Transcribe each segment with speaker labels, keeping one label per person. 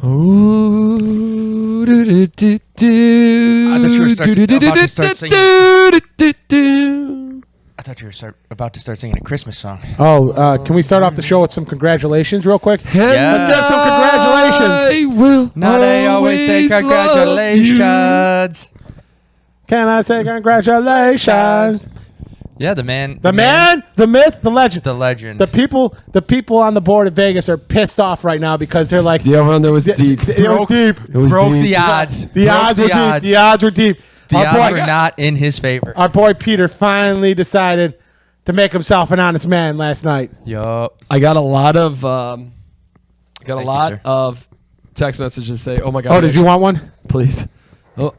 Speaker 1: Ooh, do, do, do, do,
Speaker 2: I thought you were about to start singing. I thought you were about to start singing a Christmas song.
Speaker 3: Oh, can we start off the show with some congratulations real quick?
Speaker 2: Yes.
Speaker 3: Let's get some congratulations.
Speaker 1: I will
Speaker 2: Now they always say congratulations.
Speaker 3: Can I say congratulations?
Speaker 2: Yeah, the man.
Speaker 3: The man, the myth, the legend.
Speaker 2: The legend.
Speaker 3: The people on the board at Vegas are pissed off right now because they're like,
Speaker 1: The over-under was deep.
Speaker 3: It was deep.
Speaker 1: It was
Speaker 2: broke
Speaker 1: deep.
Speaker 2: the odds.
Speaker 3: The odds were deep. The odds were deep.
Speaker 2: The odds were not in his favor.
Speaker 3: Our boy Peter finally decided to make himself an honest man last night.
Speaker 2: Yup.
Speaker 1: I got a lot of
Speaker 2: sir.
Speaker 1: of text messages say, "Oh my god."
Speaker 3: Oh, did you want one?
Speaker 1: Please. Oh,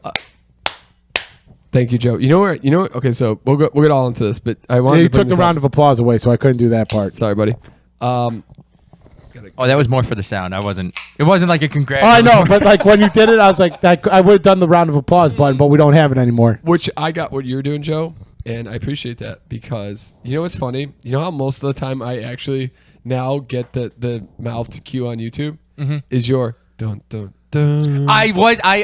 Speaker 1: thank you, Joe. You know where? Okay, so we'll get all into this, but I wanted
Speaker 3: Yeah, you
Speaker 1: to bring
Speaker 3: took the
Speaker 1: this
Speaker 3: round
Speaker 1: up.
Speaker 3: of applause away, so I couldn't do that part.
Speaker 1: Sorry, buddy.
Speaker 2: Oh, that was more for the sound. It wasn't like a
Speaker 3: Oh, I
Speaker 2: congratulations.
Speaker 3: know, but like when you did it, I was like, I would have done the round of applause button, but we don't have it anymore.
Speaker 1: Which I got what you're doing, Joe, and I appreciate that because you know what's funny? You know how most of the time I actually now get the mouth to cue on YouTube is your dun dun dun.
Speaker 2: I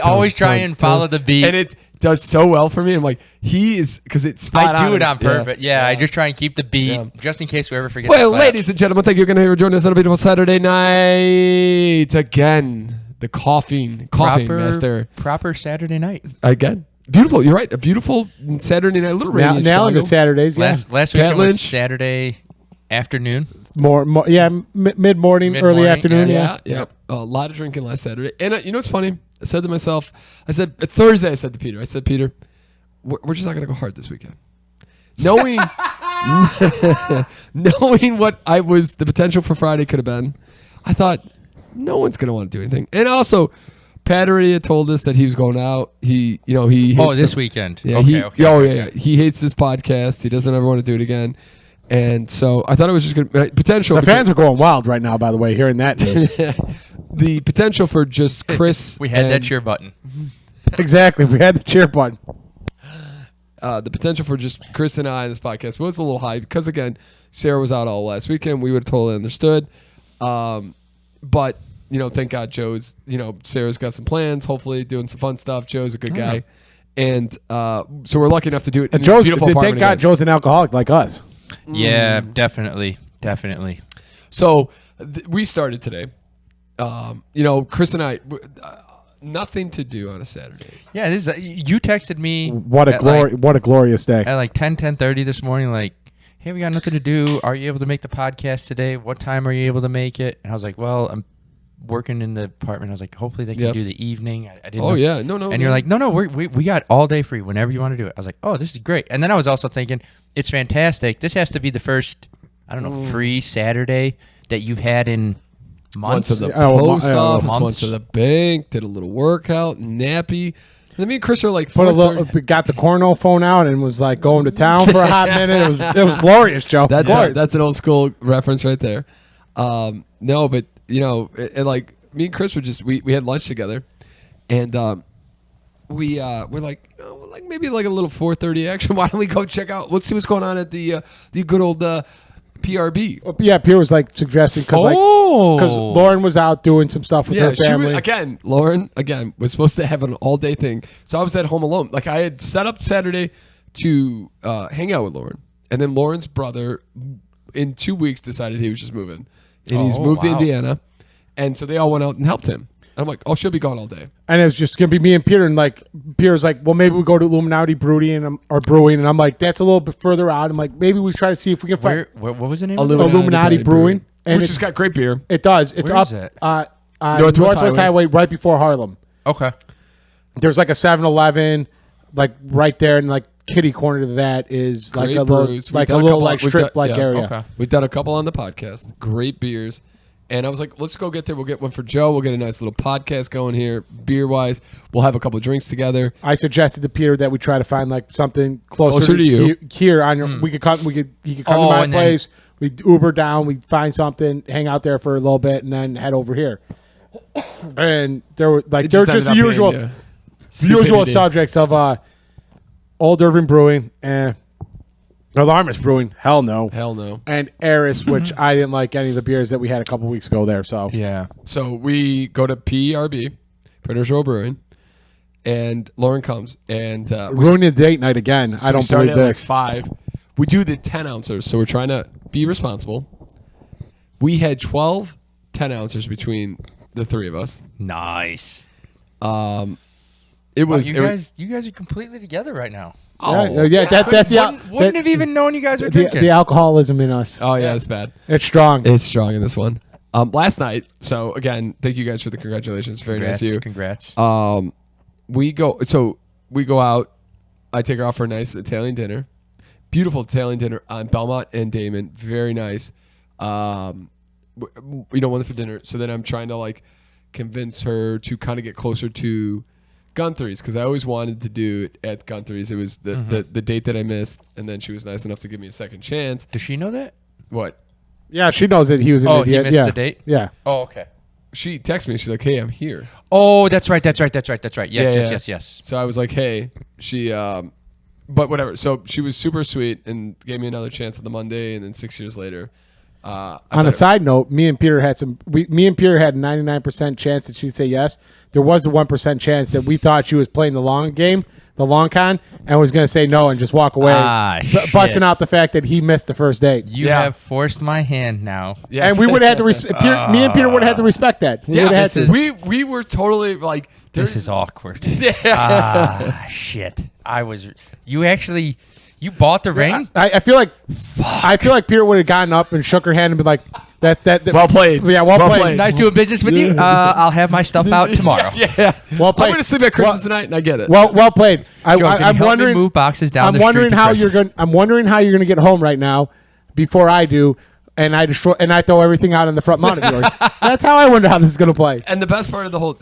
Speaker 2: always try and follow the beat.
Speaker 1: and it does so well for me. I'm like, he is because it's spot
Speaker 2: I do it on
Speaker 1: Yeah.
Speaker 2: purpose. Yeah, I just try and keep the beat
Speaker 1: Yeah.
Speaker 2: just in case we ever forget.
Speaker 1: Well,
Speaker 2: to clap.
Speaker 1: ladies and gentlemen, thank you again for joining us on a beautiful Saturday night. Again, the coughing master.
Speaker 2: Proper Saturday night.
Speaker 1: Again. Beautiful. You're right. A beautiful Saturday night. A little rainy in
Speaker 3: Nailing
Speaker 1: Chicago.
Speaker 3: the Saturdays, yeah.
Speaker 2: Last
Speaker 1: Pat
Speaker 2: weekend was
Speaker 1: Lynch.
Speaker 2: Saturday afternoon.
Speaker 3: Mid morning, early
Speaker 2: Mid-morning,
Speaker 3: afternoon,
Speaker 2: yeah.
Speaker 1: Yeah. A lot of drinking last Saturday. And you know what's funny? I said to myself, Thursday, I said to Peter, we're just not going to go hard this weekend. Knowing what the potential for Friday could have been, I thought no one's going to want to do anything. And also, Pat already had told us that he was going out. He hates
Speaker 2: This weekend.
Speaker 1: Yeah,
Speaker 2: Okay.
Speaker 1: He hates this podcast. He doesn't ever want to do it again. And so I thought it was just going to potential.
Speaker 3: The fans are going wild right now, by the way, hearing that news.
Speaker 1: The potential for just Chris.
Speaker 2: We had that cheer button.
Speaker 3: Exactly. We had the cheer button.
Speaker 1: The potential for just Chris and I in this podcast was a little high because, again, Sarah was out all last weekend. We would have totally understood. But, thank God Joe's, Sarah's got some plans, hopefully doing some fun stuff. Joe's a good guy. And so we're lucky enough to do it in
Speaker 3: And
Speaker 1: this beautiful
Speaker 3: thank
Speaker 1: apartment
Speaker 3: God
Speaker 1: again.
Speaker 3: Joe's an alcoholic like us.
Speaker 2: Yeah, definitely.
Speaker 1: So we started today. Chris and I, nothing to do on a Saturday.
Speaker 2: Yeah, you texted me.
Speaker 3: What a glorious day.
Speaker 2: At like 10:30 this morning, like, hey, we got nothing to do. Are you able to make the podcast today? What time are you able to make it? And I was like, well, I'm working in the apartment. I was like, hopefully they can do the evening. I didn't know.
Speaker 1: Oh, yeah. No.
Speaker 2: And you're like, no, we got all day free whenever you want to do it. I was like, oh, this is great. And then I was also thinking, it's fantastic. This has to be the first, free Saturday that you've had in months.
Speaker 1: Once of the
Speaker 3: Oh,
Speaker 1: post office,
Speaker 2: months.
Speaker 1: once of the bank, did a little workout, nappy. And me and Chris are like,
Speaker 3: Got the cornhole phone out and was like going to town for a hot minute. It was glorious, Joe.
Speaker 1: That's an old school reference right there. No, but and like me and Chris were we had lunch together, and we're like maybe like a little 4:30 action. Why don't we go check out? Let's see what's going on at the good old PRB.
Speaker 3: Yeah, Pierre was like suggesting because Lauren was out doing some stuff with her family.
Speaker 1: Lauren was supposed to have an all day thing, so I was at home alone. Like I had set up Saturday to hang out with Lauren, and then Lauren's brother in 2 weeks decided he was just moving, and he's moved to Indiana, and so they all went out and helped him. I'm like, she'll be gone all day.
Speaker 3: And it was just going to be me and Peter. And like, Peter's like, well, maybe we go to Illuminati Brewing. And I'm like, that's a little bit further out. I'm like, maybe we try to see if we can find
Speaker 2: What was the name?
Speaker 3: Illuminati Brewing. And
Speaker 1: Which has got great beer.
Speaker 3: It does. It's
Speaker 2: Where
Speaker 3: up
Speaker 2: is it?
Speaker 3: Northwest Highway right before Harlem.
Speaker 2: Okay.
Speaker 3: There's like a 7-Eleven, like right there. And like kitty corner to that is like
Speaker 1: Great
Speaker 3: a little,
Speaker 1: brews.
Speaker 3: like a
Speaker 1: We've done
Speaker 3: little
Speaker 1: couple-
Speaker 3: like
Speaker 1: we've
Speaker 3: strip
Speaker 1: done-
Speaker 3: like
Speaker 1: yeah,
Speaker 3: area.
Speaker 2: Okay.
Speaker 1: We've done a couple on the podcast. Great beers. And I was like, let's go get there. We'll get one for Joe. We'll get a nice little podcast going here, beer-wise. We'll have a couple drinks together.
Speaker 3: I suggested to Peter that we try to find like something closer to
Speaker 1: you.
Speaker 3: Here on your. He could come to my place. We Uber down. We find something, hang out there for a little bit, and then head over here. And there were like just the usual subjects of Old Irving Brewing, Alarmist Brewing, hell no.
Speaker 1: Hell no.
Speaker 3: And Eris, which I didn't like any of the beers that we had a couple weeks ago there. So
Speaker 2: Yeah.
Speaker 1: So we go to PRB, Printer's Row Brewing, and Lauren comes and
Speaker 3: ruining the date night again.
Speaker 1: so
Speaker 3: I
Speaker 1: we
Speaker 3: don't
Speaker 1: started
Speaker 3: believe
Speaker 1: at
Speaker 3: this.
Speaker 1: like 5. We do the 10 ounces, so we're trying to be responsible. We had 12 10 ounces between the three of us.
Speaker 2: Nice.
Speaker 1: It was
Speaker 2: You guys are completely together right now.
Speaker 3: That's
Speaker 2: Wouldn't have even known you guys were drinking.
Speaker 3: the alcoholism in us.
Speaker 1: Oh yeah, it's bad.
Speaker 3: It's strong.
Speaker 1: It's strong in this one. Last night. So again, thank you guys for the congratulations. Very nice of you.
Speaker 2: Congrats.
Speaker 1: We go out. I take her out for a nice Italian dinner. Beautiful Italian dinner on Belmont and Damon. Very nice. Went for dinner. So then I'm trying to like convince her to kind of get closer to Gunthery's because I always wanted to do it at Gunthery's. It was the date that I missed, and then she was nice enough to give me a second chance.
Speaker 2: Does she know that?
Speaker 1: What?
Speaker 3: Yeah, she knows that he was an idiot.
Speaker 2: He missed the date?
Speaker 3: Yeah.
Speaker 2: Oh, okay.
Speaker 1: She texted me. She's like, "Hey, I'm here."
Speaker 2: Oh, that's right. Yes.
Speaker 1: So I was like, "Hey," but whatever. So she was super sweet and gave me another chance on the Monday, and then 6 years later.
Speaker 3: On a side note, me and Peter had a 99% chance that she'd say yes. There was a 1% chance that we thought she was playing the long game, the long con, and was going to say no and just walk away, busting out the fact that he missed the first date.
Speaker 2: You have forced my hand now.
Speaker 1: Yes.
Speaker 3: And we would have had to me and Peter would have had to respect that.
Speaker 1: We were totally like,
Speaker 2: this is awkward.
Speaker 1: Yeah.
Speaker 2: Shit. You bought the ring?
Speaker 3: I feel like Peter would have gotten up and shook her hand and been like, that
Speaker 1: well played.
Speaker 3: Yeah, well played.
Speaker 2: Nice doing business with you. I'll have my stuff out tomorrow.
Speaker 1: Yeah.
Speaker 3: Well played.
Speaker 1: I'm going to sleep at Chris's tonight, and I get it.
Speaker 3: Well played.
Speaker 2: I'm wondering. Move boxes down.
Speaker 3: I'm wondering how you're going to get home right now, before I do, and I throw everything out in the front mount of yours. That's how I wonder how this is going to play.
Speaker 1: And the best part of the whole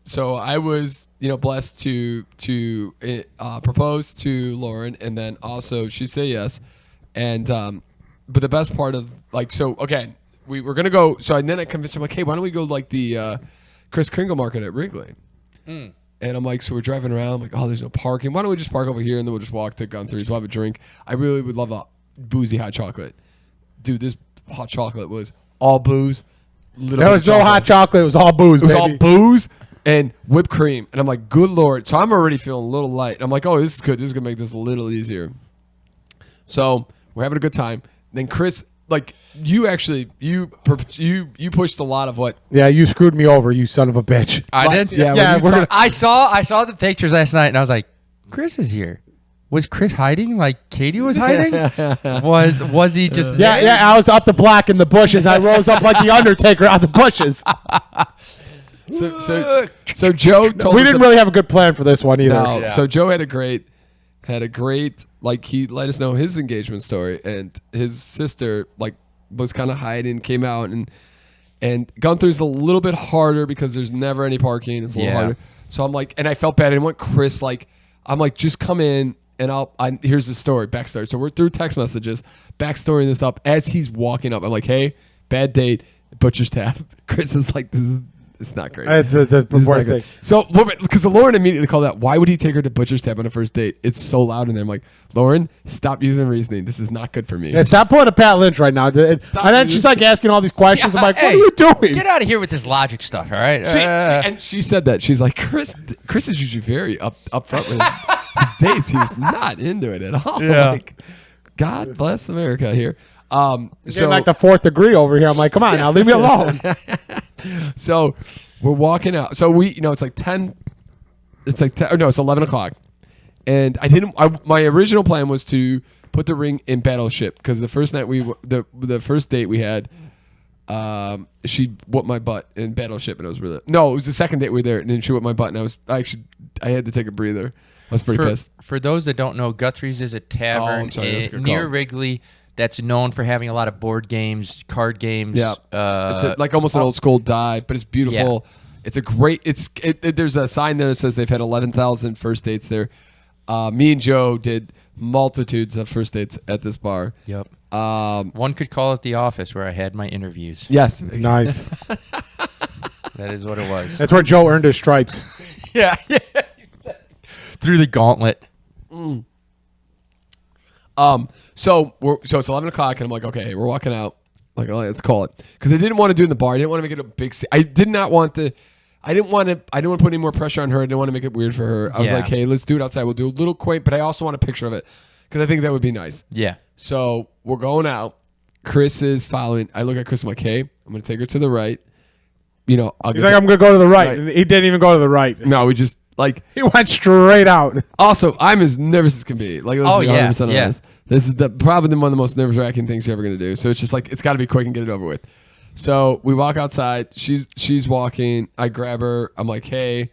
Speaker 1: so I was blessed to propose to Lauren, and then also she said yes, and but the best part of again we were gonna go. So then I convinced her like, hey, why don't we go like the Kris Kringle Market at Wrigley? And I'm like, so we're driving around. I'm like, oh, there's no parking. Why don't we just park over here and then we'll just walk to Gunthery's. We'll have a drink. I really would love a boozy hot chocolate, dude. This hot chocolate was all booze.
Speaker 3: There was no hot chocolate. It was all booze.
Speaker 1: It was all booze and whipped cream. And I'm like, good Lord. So I'm already feeling a little light. I'm like, oh, this is good. This is going to make this a little easier. So we're having a good time. Then Chris, you pushed a lot of what.
Speaker 3: Yeah, you screwed me over, you son of a bitch.
Speaker 2: I did?
Speaker 3: Yeah.
Speaker 2: I saw the pictures last night, and I was like, Chris is here. Was Chris hiding like Katie was hiding? was he just there?
Speaker 3: Yeah, I was up the block in the bushes. I rose up like the Undertaker out the bushes.
Speaker 1: So Joe told
Speaker 3: we
Speaker 1: us
Speaker 3: didn't really have a good plan for this one either.
Speaker 1: No.
Speaker 3: Yeah.
Speaker 1: So Joe had a great he let us know his engagement story, and his sister was kind of hiding, came out, and Gunther's a little bit harder because there's never any parking. It's a little harder. So I'm like, and I felt bad. I didn't want Chris I'm like, just come in. And here's the story, backstory. So we're through text messages, backstorying this up as he's walking up. I'm like, hey, bad date, butcher's tap. Chris is like, it's not great.
Speaker 3: It's the worst thing.
Speaker 1: So, because Lauren immediately called out, why would he take her to butcher's tap on a first date? It's so loud in there. I'm like, Lauren, stop using reasoning. This is not good for me.
Speaker 3: Yeah, stop pulling a Pat Lynch right now. And then she's asking all these questions. I'm like, what are you doing?
Speaker 2: Get out of here with this logic stuff, all right?
Speaker 1: And she said that. She's like, Chris is usually very upfront with his dates. He was not into it at all.
Speaker 2: Yeah.
Speaker 1: Like, God bless America here.
Speaker 3: So like the fourth degree over here. I'm like, come on now, leave me alone.
Speaker 1: So we're walking out. So it's like 10. It's like 10, no, it's 11 o'clock. And my original plan was to put the ring in Battleship because the first night the first date we had, she whooped my butt in Battleship, and it was the second date we were there, and then she whooped my butt, and I had to take a breather. I was pretty pissed.
Speaker 2: For those that don't know, Guthrie's is a tavern near Wrigley that's known for having a lot of board games, card games.
Speaker 1: Yeah, it's like almost an old school dive, but it's beautiful. Yeah. It's a great. There's a sign there that says they've had 11,000 first dates there. Me and Joe did multitudes of first dates at this bar.
Speaker 2: Yep. One could call it the office where I had my interviews.
Speaker 1: Yes.
Speaker 3: Nice.
Speaker 2: That is what it was.
Speaker 3: That's where Joe earned his stripes.
Speaker 2: Yeah. Through the gauntlet.
Speaker 1: So it's 11 o'clock, and I'm like, okay, we're walking out. Like, oh, let's call it, because I didn't want to do it in the bar. I didn't want to make it a big. I did not want to. I didn't want to put any more pressure on her. I didn't want to make it weird for her. I was like, hey, let's do it outside. We'll do a little quaint, but I also want a picture of it because I think that would be nice.
Speaker 2: Yeah.
Speaker 1: So we're going out. Chris is following. I look at Chris. I'm like, hey, I'm going to take her to the right. You know,
Speaker 3: He's like, I'm going to go to the right. And he didn't even go to the right.
Speaker 1: No, we just like
Speaker 3: he went straight out.
Speaker 1: Also, I'm as nervous as can be. Like, let's be 100%
Speaker 2: yeah.
Speaker 1: honest. This is probably one of the most nerve-wracking things you're ever going to do. So it's just like it's got to be quick and get it over with. So we walk outside. She's walking. I grab her. I'm like, hey,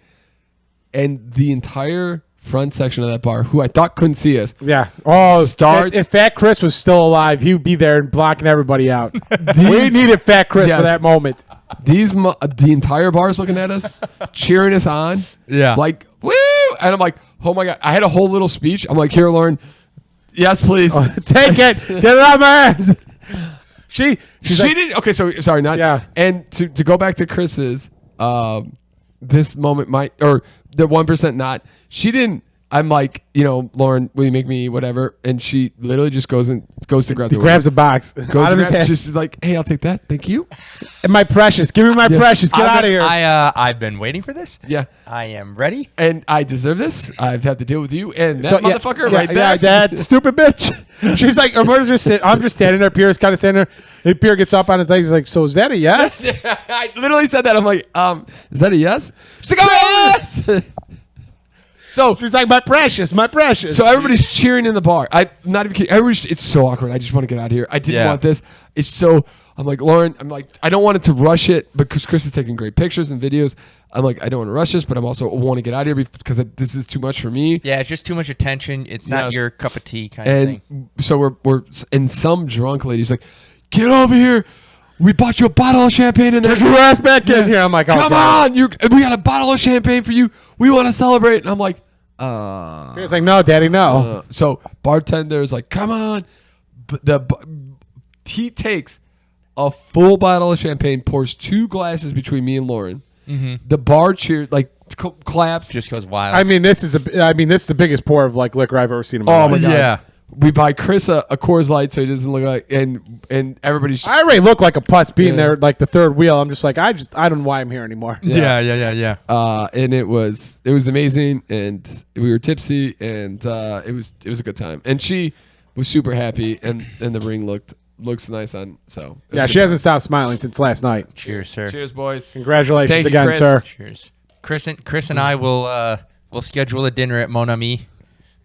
Speaker 1: and the entire front section of that bar, who I thought couldn't see us, starts.
Speaker 3: If Fat Chris was still alive, he would be there and blocking everybody out. We needed Fat Chris for that moment.
Speaker 1: The entire bar's looking at us, cheering us on.
Speaker 2: Yeah.
Speaker 1: Like, woo! And I'm like, oh my God. I had a whole little speech. I'm like, here, Lauren. Yes, please.
Speaker 3: Take it. Get it out of my hands. She
Speaker 1: didn't. Okay, so sorry, not.
Speaker 3: Yeah.
Speaker 1: And to go back to Chris's, this moment or the 1% not. She didn't. I'm like, Lauren, will you make me whatever? And she literally just goes to grab the
Speaker 3: grabs a box out of his hand.
Speaker 1: She's like, hey, I'll take that. Thank you.
Speaker 3: And my precious, give me my precious. Get out of here.
Speaker 2: I've been waiting for this.
Speaker 1: Yeah.
Speaker 2: I am ready.
Speaker 1: And I deserve this. I've had to deal with you and that motherfucker right there.
Speaker 3: Yeah, that stupid bitch. She's like, I'm just standing there. Pierre's kind of standing there. And Pierre gets up on his legs. He's like, so is that a yes?
Speaker 1: I literally said that. I'm like, is that a yes? She's like, oh, yes. So
Speaker 3: she's like, my precious, my precious.
Speaker 1: So everybody's cheering in the bar. I'm not even kidding. It's so awkward. I just want to get out of here. I didn't want this. It's so. I'm like, Lauren. I'm like, I don't want it to rush it because Chris is taking great pictures and videos. I'm like, I don't want to rush this, but I'm also want to get out of here because this is too much for me.
Speaker 2: Yeah, it's just too much attention. It's not your cup of tea kind of thing.
Speaker 1: And so we're and some drunk lady's like, get over here. We bought you a bottle of champagne and
Speaker 3: get your ass back in here. I'm like, oh,
Speaker 1: come on, we got a bottle of champagne for you. We want to celebrate. And I'm like,
Speaker 3: He's like, no, Daddy, no.
Speaker 1: So bartender is like, come on. He takes a full bottle of champagne, pours 2 glasses between me and Lauren. Mm-hmm. The bar cheers, like claps,
Speaker 2: just goes wild.
Speaker 3: I mean, this is the biggest pour of like liquor I've ever seen in my life.
Speaker 1: Oh my God.
Speaker 2: Yeah.
Speaker 1: We buy Chris a Coors Light so he doesn't look like and everybody's.
Speaker 3: I already look like a putz being there like the third wheel. I'm just like I don't know why I'm here anymore.
Speaker 2: Yeah.
Speaker 1: And it was amazing, and we were tipsy, and it was a good time, and she was super happy, and the ring looks nice on. So
Speaker 3: yeah, she hasn't stopped smiling since last night.
Speaker 2: Cheers, sir.
Speaker 1: Cheers, boys.
Speaker 3: Congratulations
Speaker 1: Thank you,
Speaker 3: again,
Speaker 1: Chris.
Speaker 3: sir.
Speaker 2: Cheers. Chris and I will schedule a dinner at Mon Ami.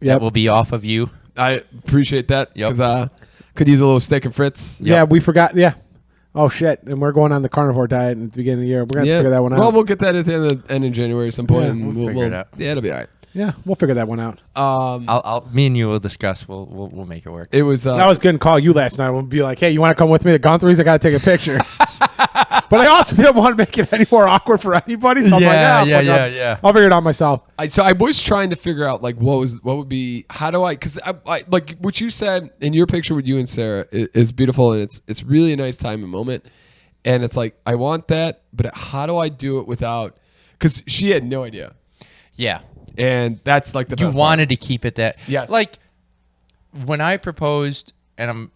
Speaker 2: That will be off of you.
Speaker 1: I appreciate that because could use a little steak and frites.
Speaker 3: Yeah, we forgot. Yeah. Oh shit! And we're going on the carnivore diet at the beginning of the year. We're gonna have to figure that one out.
Speaker 1: Well, we'll get that at the end of January at some point, and
Speaker 2: we'll figure it out.
Speaker 1: Yeah, it'll be all right.
Speaker 3: Yeah, we'll figure that one out.
Speaker 2: Me and you will discuss. We'll make it work.
Speaker 1: It was.
Speaker 3: I was gonna call you last night. We'll be like, hey, you want to come with me to Gunthree's? I gotta take a picture. But I also didn't want to make it any more awkward for anybody. So I'm like,
Speaker 2: yeah.
Speaker 3: I'll figure it out myself.
Speaker 1: So I was trying to figure out like what would be, how do I, because I like what you said in your picture with you and Sarah is beautiful, and it's really a nice time and moment, and it's like I want that, but how do I do it without? Because she had no idea.
Speaker 2: Yeah,
Speaker 1: and that's like the
Speaker 2: you
Speaker 1: best
Speaker 2: wanted
Speaker 1: part.
Speaker 2: to keep it that.
Speaker 1: Yes.
Speaker 2: Like when I proposed, and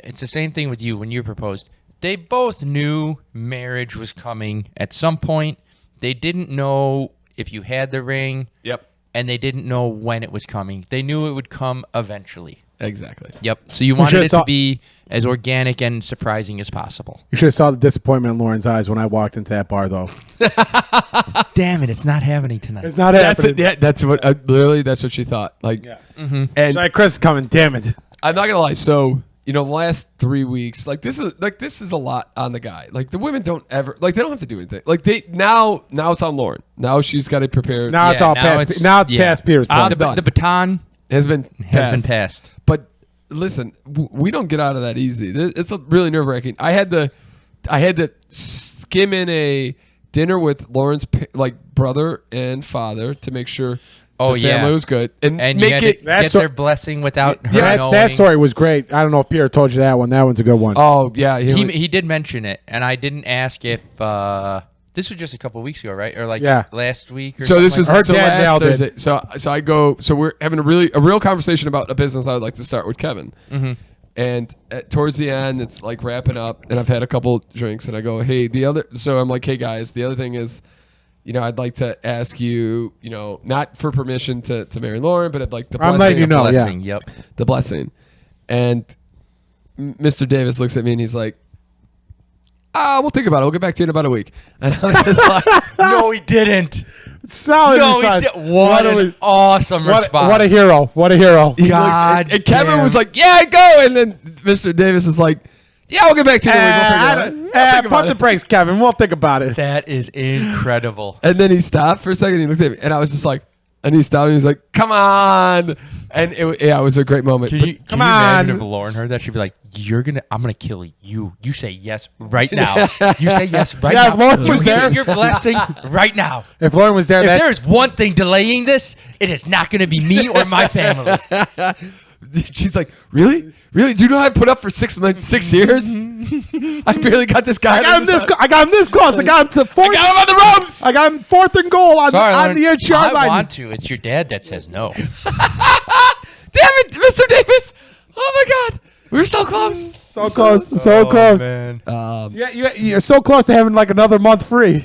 Speaker 2: it's the same thing with you when you proposed. They both knew marriage was coming at some point. They didn't know if you had the ring.
Speaker 1: Yep.
Speaker 2: And they didn't know when it was coming. They knew it would come eventually.
Speaker 1: Exactly.
Speaker 2: Yep. So you wanted it to be as organic and surprising as possible.
Speaker 3: You should have saw the disappointment in Lauren's eyes when I walked into that bar, though.
Speaker 2: Damn it! It's not happening tonight.
Speaker 3: It's not happening.
Speaker 1: That's what literally that's what she thought. Like,
Speaker 3: yeah.
Speaker 1: Mm-hmm. And
Speaker 3: she's like, Chris is coming. Damn it!
Speaker 1: I'm not gonna lie. So the last 3 weeks, this is a lot on the guy. Like the women don't ever they don't have to do anything. Like now it's on Lauren. Now she's got to prepare.
Speaker 3: Now it's all past. Now it's past Peter's point.
Speaker 2: The baton
Speaker 1: has been
Speaker 2: passed.
Speaker 1: But listen, we don't get out of that easy. It's really nerve wracking. I had to skim in a dinner with Lauren's brother and father to make sure. The family was good, and make it
Speaker 2: get their blessing without her knowing.
Speaker 3: That story was great. I don't know if Pierre told you that one. That one's a good one.
Speaker 1: Oh yeah,
Speaker 2: he did mention it, and I didn't ask if This was just a couple weeks ago, right? Or like last week. Or
Speaker 1: so this is
Speaker 2: like
Speaker 1: so last Thursday. So I go. So we're having a real conversation about a business I would like to start with Kevin.
Speaker 2: Mm-hmm.
Speaker 1: And towards the end, it's like wrapping up, and I've had a couple drinks, and I go, hey, so I'm like, hey guys, the other thing is, I'd like to ask you, not for permission to marry Lauren, but I'd like the blessing.
Speaker 3: I'm letting you know,
Speaker 2: blessing. Yep.
Speaker 1: The blessing. And Mr. Davis looks at me and he's like, we'll think about it. We'll get back to you in about a week. And I was just like,
Speaker 2: no, he didn't.
Speaker 3: Solid response.
Speaker 2: What an awesome response.
Speaker 3: What a hero. What a hero.
Speaker 2: God.
Speaker 1: And Kevin was like, yeah, go. And then Mr. Davis is like, yeah, we'll get back to you in a week. We'll figure it out.
Speaker 3: Pump the brakes, Kevin. We'll think about it.
Speaker 2: That is incredible.
Speaker 1: And then he stopped for a second. He looked at me, and I was just like, and he stopped, and he's like, come on. And it was a great moment.
Speaker 2: Can you imagine if Lauren heard that? She'd be like, I'm going to kill you. You say yes right now. You say yes right now.
Speaker 3: If Lauren was there.
Speaker 2: Your blessing right now.
Speaker 3: If Lauren was there.
Speaker 2: If there's one thing delaying this, it is not going to be me or my family.
Speaker 1: She's like, really? Really? Do you know I put up for 6 years? I barely got this guy.
Speaker 3: I got him this close. I got him to fourth.
Speaker 1: I got him on the ropes.
Speaker 3: I got him fourth and goal on the edge yard line.
Speaker 2: I want to. It's your dad that says no.
Speaker 1: Damn it, Mr. Davis. Oh, my God. We're so close.
Speaker 3: So close.
Speaker 2: Man.
Speaker 3: You're so close to having like another month free.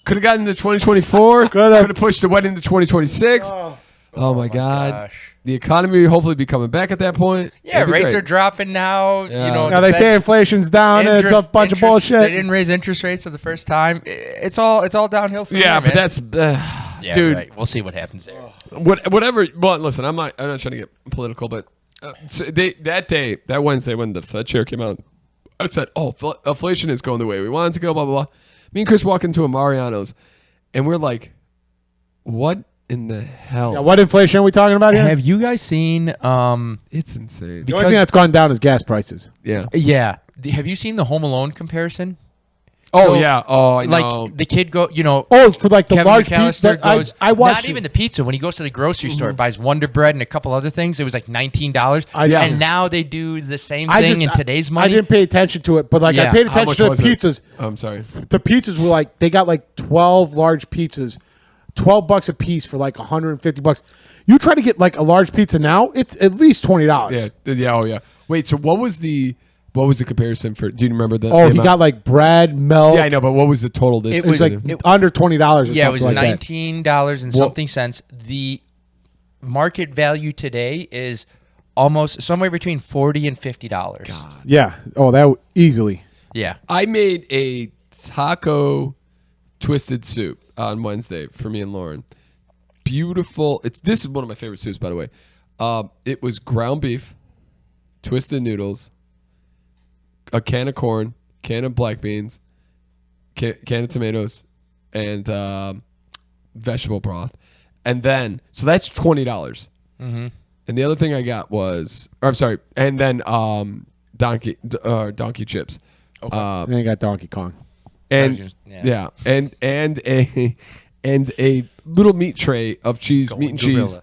Speaker 1: Could have gotten to 2024. Could have pushed the wedding to 2026. Oh my God.
Speaker 2: Gosh.
Speaker 1: The economy will hopefully be coming back at that point.
Speaker 2: Yeah, rates are dropping now.
Speaker 1: Yeah.
Speaker 3: Now they say inflation's down and it's a bunch of bullshit.
Speaker 2: They didn't raise interest rates for the first time. It's all downhill from there,
Speaker 1: but
Speaker 2: man.
Speaker 1: that's dude.
Speaker 2: Right. We'll see what happens there.
Speaker 1: Whatever. Well, listen, I'm not trying to get political, but so that Wednesday when the Fed chair came out, I said, inflation is going the way we want it to go, blah, blah, blah. Me and Chris walk into a Mariano's, and we're like, what in the hell?
Speaker 3: Yeah, what inflation are we talking about here?
Speaker 2: Have you guys seen?
Speaker 1: It's insane.
Speaker 3: The only thing that's gone down is gas prices.
Speaker 1: Yeah.
Speaker 2: Yeah. Have you seen the Home Alone comparison?
Speaker 1: Oh, yeah. Oh, I know.
Speaker 2: Like the kid for
Speaker 3: like the
Speaker 2: Kevin
Speaker 3: large
Speaker 2: McAllister
Speaker 3: pizza. I watched
Speaker 2: not even the pizza. When he goes to the grocery store, buys Wonder Bread and a couple other things, it was like $19. And now they do the same thing in today's money.
Speaker 3: I didn't pay attention to it, but I paid attention to the pizzas.
Speaker 1: I'm sorry.
Speaker 3: The pizzas were like, they got like 12 large pizzas, $12 a piece for like $150. You try to get like a large pizza now, it's at least $20.
Speaker 1: Yeah. Oh, yeah. Wait, so what was the comparison for? Do you remember the?
Speaker 3: Oh, he got like bread, milk.
Speaker 1: Yeah, I know, but what was the total?
Speaker 3: It was like under $20.
Speaker 2: Yeah, it was
Speaker 3: like
Speaker 2: $19 and something cents. The market value today is almost somewhere between $40 and $50.
Speaker 1: God.
Speaker 3: Yeah. Oh, that easily.
Speaker 2: Yeah.
Speaker 1: I made a taco twisted soup on Wednesday for me and Lauren. Beautiful. This is one of my favorite soups, by the way. It was ground beef, twisted noodles, a can of corn, can of black beans, can of tomatoes, and vegetable broth. And then, so that's $20.
Speaker 2: Mm-hmm.
Speaker 1: And the other thing I got was, and then donkey chips.
Speaker 3: Okay. And then you got Donkey Kong.
Speaker 1: And and a little meat tray of cheese, meat and cheese.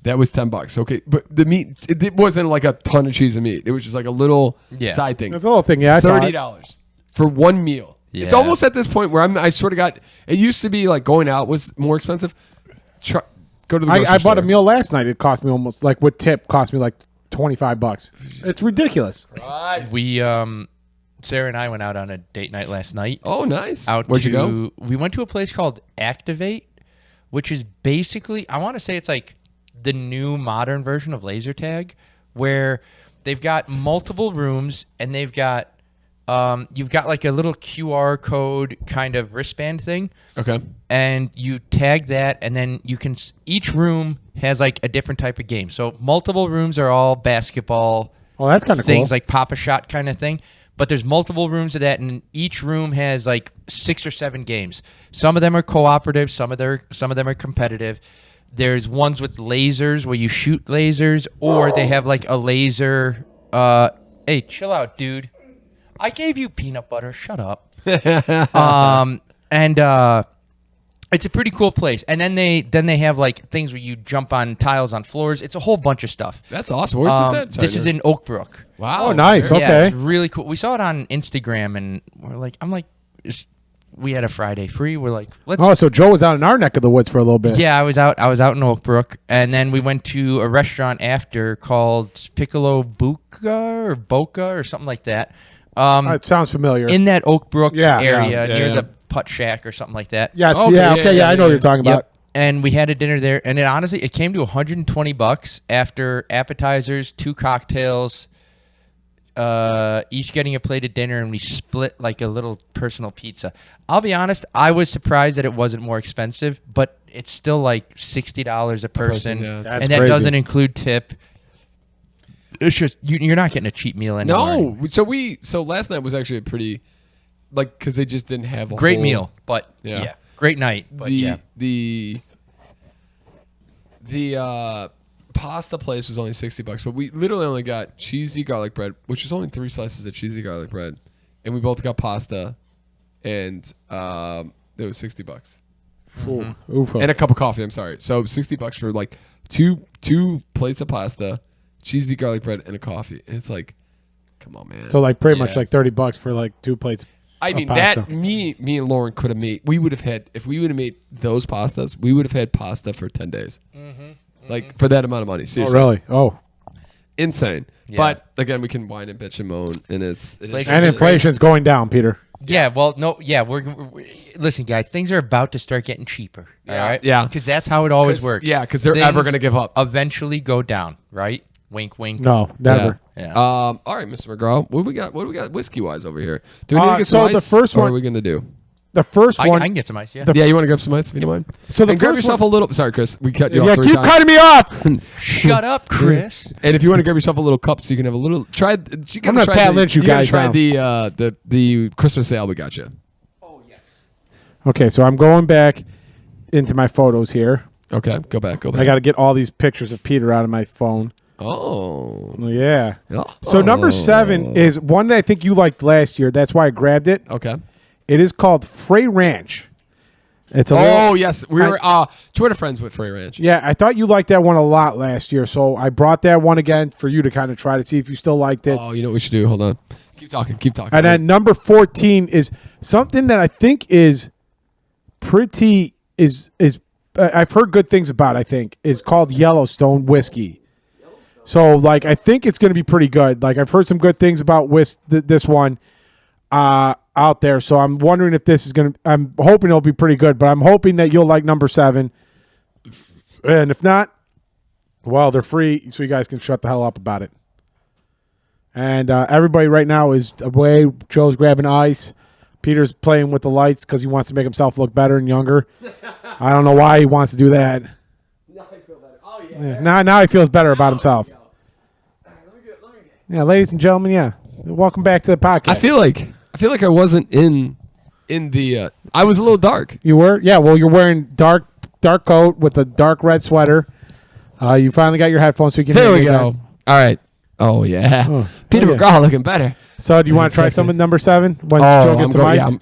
Speaker 1: That was $10. Okay, but the meat it wasn't like a ton of cheese and meat. It was just like a little side thing.
Speaker 3: It's a little thing. Yeah,
Speaker 1: $30 for one meal.
Speaker 2: Yeah.
Speaker 1: It's almost at this point where I sort of got. It used to be like going out was more expensive. Go to the grocery
Speaker 3: I bought
Speaker 1: store.
Speaker 3: a meal last night. It cost me almost like with tip cost me like $25. It's ridiculous.
Speaker 1: Right.
Speaker 2: We Sarah and I went out on a date night last night.
Speaker 1: Oh, nice.
Speaker 2: Where'd
Speaker 1: you go?
Speaker 2: We went to a place called Activate, which is basically, I want to say it's like the new modern version of laser tag, where they've got multiple rooms and they've got you've got like a little QR code kind of wristband thing.
Speaker 1: Okay.
Speaker 2: And you tag that, and then you can. Each room has like a different type of game. So multiple rooms are all basketball.
Speaker 3: Oh, that's kind of cool.
Speaker 2: Things like Pop-A-Shot kind of thing. But there's multiple rooms of that, and each room has like 6 or 7 games. Some of them are cooperative. Some of them are competitive. There's ones with lasers where you shoot lasers, or they have like a laser. Hey, chill out, dude. I gave you peanut butter. Shut up. It's a pretty cool place. And then they have like things where you jump on tiles on floors. It's a whole bunch of stuff.
Speaker 1: That's awesome. Where's this at?
Speaker 2: This is in Oak Brook.
Speaker 1: Wow.
Speaker 3: Oh, nice. Okay.
Speaker 2: Yeah, it's really cool. We saw it on Instagram, and I'm like, just we had a Friday free. We're like, let's.
Speaker 3: Oh, so Joe was out in our neck of the woods for a little bit.
Speaker 2: Yeah, I was out in Oak Brook, and then we went to a restaurant after called Piccolo Boca or something like that.
Speaker 3: It sounds familiar.
Speaker 2: In that Oak Brook area
Speaker 1: Yeah,
Speaker 2: near
Speaker 1: yeah.
Speaker 2: the Putt Shack or something like that.
Speaker 3: Yes,
Speaker 1: Okay,
Speaker 3: I know what you're talking about.
Speaker 2: Yep. And we had a dinner there, and it came to $120 after appetizers, 2 cocktails, each getting a plate of dinner, and we split like a little personal pizza. I'll be honest, I was surprised that it wasn't more expensive, but it's still like $60 a person,
Speaker 1: yeah.
Speaker 3: That's
Speaker 2: and that
Speaker 3: crazy.
Speaker 2: doesn't include tip. It's just you're not getting a cheap meal anymore.
Speaker 1: No. So last night was actually a pretty, like, because they just didn't have a
Speaker 2: Great
Speaker 1: whole,
Speaker 2: meal, but
Speaker 1: Yeah.
Speaker 2: great night. But
Speaker 1: the pasta place was only $60, but we literally only got cheesy garlic bread, which was only 3 slices of cheesy garlic bread, and we both got pasta, and it was $60.
Speaker 3: Oof.
Speaker 1: And a cup of coffee. I'm sorry. So $60 for like two plates of pasta, cheesy garlic bread, and a coffee. And it's like, come on, man.
Speaker 3: So like pretty much
Speaker 1: Yeah.
Speaker 3: like $30 for like 2 plates.
Speaker 1: I mean,
Speaker 3: pasta.
Speaker 1: that me and Lauren could have made. We would have had, if we would have made those pastas, we would have had pasta for 10 days. Like for that amount of money.
Speaker 3: Oh,
Speaker 1: Seriously.
Speaker 3: really? Oh.
Speaker 1: Insane.
Speaker 2: Yeah.
Speaker 1: But again, we can whine and bitch and moan, and it's
Speaker 2: Inflation.
Speaker 3: And inflation's going down, Peter.
Speaker 2: Yeah, well, no, yeah, we're listen, guys. Things are about to start getting cheaper. All right,
Speaker 1: Yeah.
Speaker 2: because that's how it always works.
Speaker 1: Yeah, because they're
Speaker 2: Things
Speaker 1: ever going to give up.
Speaker 2: Eventually, go down. Right? Wink, wink.
Speaker 3: No, never.
Speaker 2: Yeah.
Speaker 1: All right, Mr. McGraw. What do we got whiskey wise over here? Do we need to get
Speaker 3: so
Speaker 1: some
Speaker 3: the
Speaker 1: ice?
Speaker 3: first
Speaker 1: or
Speaker 3: one-
Speaker 1: are we going to do?
Speaker 3: The first
Speaker 2: I
Speaker 3: one.
Speaker 2: can get some ice. Yeah.
Speaker 3: The-
Speaker 1: Yeah, you want to grab some ice if you don't mind?
Speaker 3: So the
Speaker 1: and grab
Speaker 3: first
Speaker 1: yourself
Speaker 3: one-
Speaker 1: a little. Sorry, Chris. We cut you
Speaker 3: yeah,
Speaker 1: off 3
Speaker 3: keep
Speaker 1: times.
Speaker 3: cutting me off.
Speaker 2: Shut up, Chris.
Speaker 1: And if you want to grab yourself a little cup so you can have a little try. You
Speaker 3: I'm
Speaker 1: gotta
Speaker 3: gonna
Speaker 1: try
Speaker 3: Pat Lynch you
Speaker 1: gotta
Speaker 3: guys
Speaker 1: try
Speaker 3: now.
Speaker 1: the Christmas sale we got you.
Speaker 3: Okay, so I'm going back into my photos here.
Speaker 1: Okay, go back.
Speaker 3: I got to get all these pictures of Peter out of my phone.
Speaker 1: Oh.
Speaker 3: Yeah.
Speaker 1: Oh.
Speaker 3: So number 7 is one that I think you liked last year. That's why I grabbed it.
Speaker 1: Okay.
Speaker 3: It is called Frey Ranch. It's a
Speaker 1: Oh
Speaker 3: little,
Speaker 1: yes, we were Twitter friends with Frey Ranch.
Speaker 3: yeah. I thought you liked that one a lot last year, so I brought that one again for you to kind of try to see if you still liked it.
Speaker 1: Oh, you know what we should do? Hold on. Keep talking. Keep talking.
Speaker 3: And then number 14 is something that I think is pretty I've heard good things about. I think is called Yellowstone whiskey. So like I think it's going to be pretty good. Like I've heard some good things about this one out there. So I'm wondering if this is going to. I'm hoping it'll be pretty good. But I'm hoping that you'll like number 7. And if not, well, they're free, so you guys can shut the hell up about it. And everybody right now is away. Joe's grabbing ice. Peter's playing with the lights because he wants to make himself look better and younger. I don't know why he wants to do that.
Speaker 1: Now I feel better. Oh yeah.
Speaker 3: Now he feels better about himself. Yeah, ladies and gentlemen, yeah. Welcome back to the podcast.
Speaker 1: I feel like I wasn't in the. I was a little dark.
Speaker 3: You were? Yeah, well, you're wearing dark coat with a dark red sweater. You finally got your headphones so you can
Speaker 1: There
Speaker 3: hear
Speaker 1: we
Speaker 3: me
Speaker 1: go.
Speaker 3: again.
Speaker 1: All right. Oh yeah.
Speaker 3: Oh,
Speaker 1: Peter
Speaker 3: yeah.
Speaker 1: McGraw looking better.
Speaker 3: So do you want to try
Speaker 1: Sexy.
Speaker 3: some with number 7? Once
Speaker 1: Oh,
Speaker 3: Joe gets some ice?
Speaker 1: I'm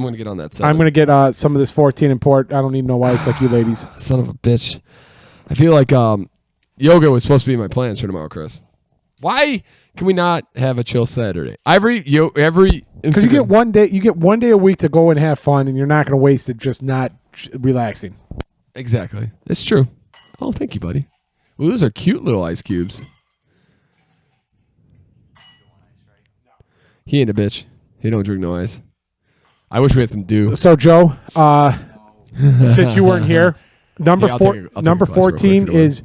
Speaker 1: gonna get on that.
Speaker 3: I'm going to get some of this 14 and port. I don't need no ice like you ladies.
Speaker 1: Son of a bitch. I feel like yoga was supposed to be my plans for tomorrow, Chris. Why can we not have a chill Saturday? Every
Speaker 3: Because you get one day a week to go and have fun, and you're not going to waste it just not relaxing.
Speaker 1: Exactly. It's true. Oh, thank you, buddy. Ooh, those are cute little ice cubes. He ain't a bitch. He don't drink no ice. I wish we had some dew.
Speaker 3: So Joe, since you weren't here, number
Speaker 1: Yeah, I'll take a
Speaker 3: number
Speaker 1: glass real quick,
Speaker 3: 14
Speaker 1: if you don't
Speaker 3: is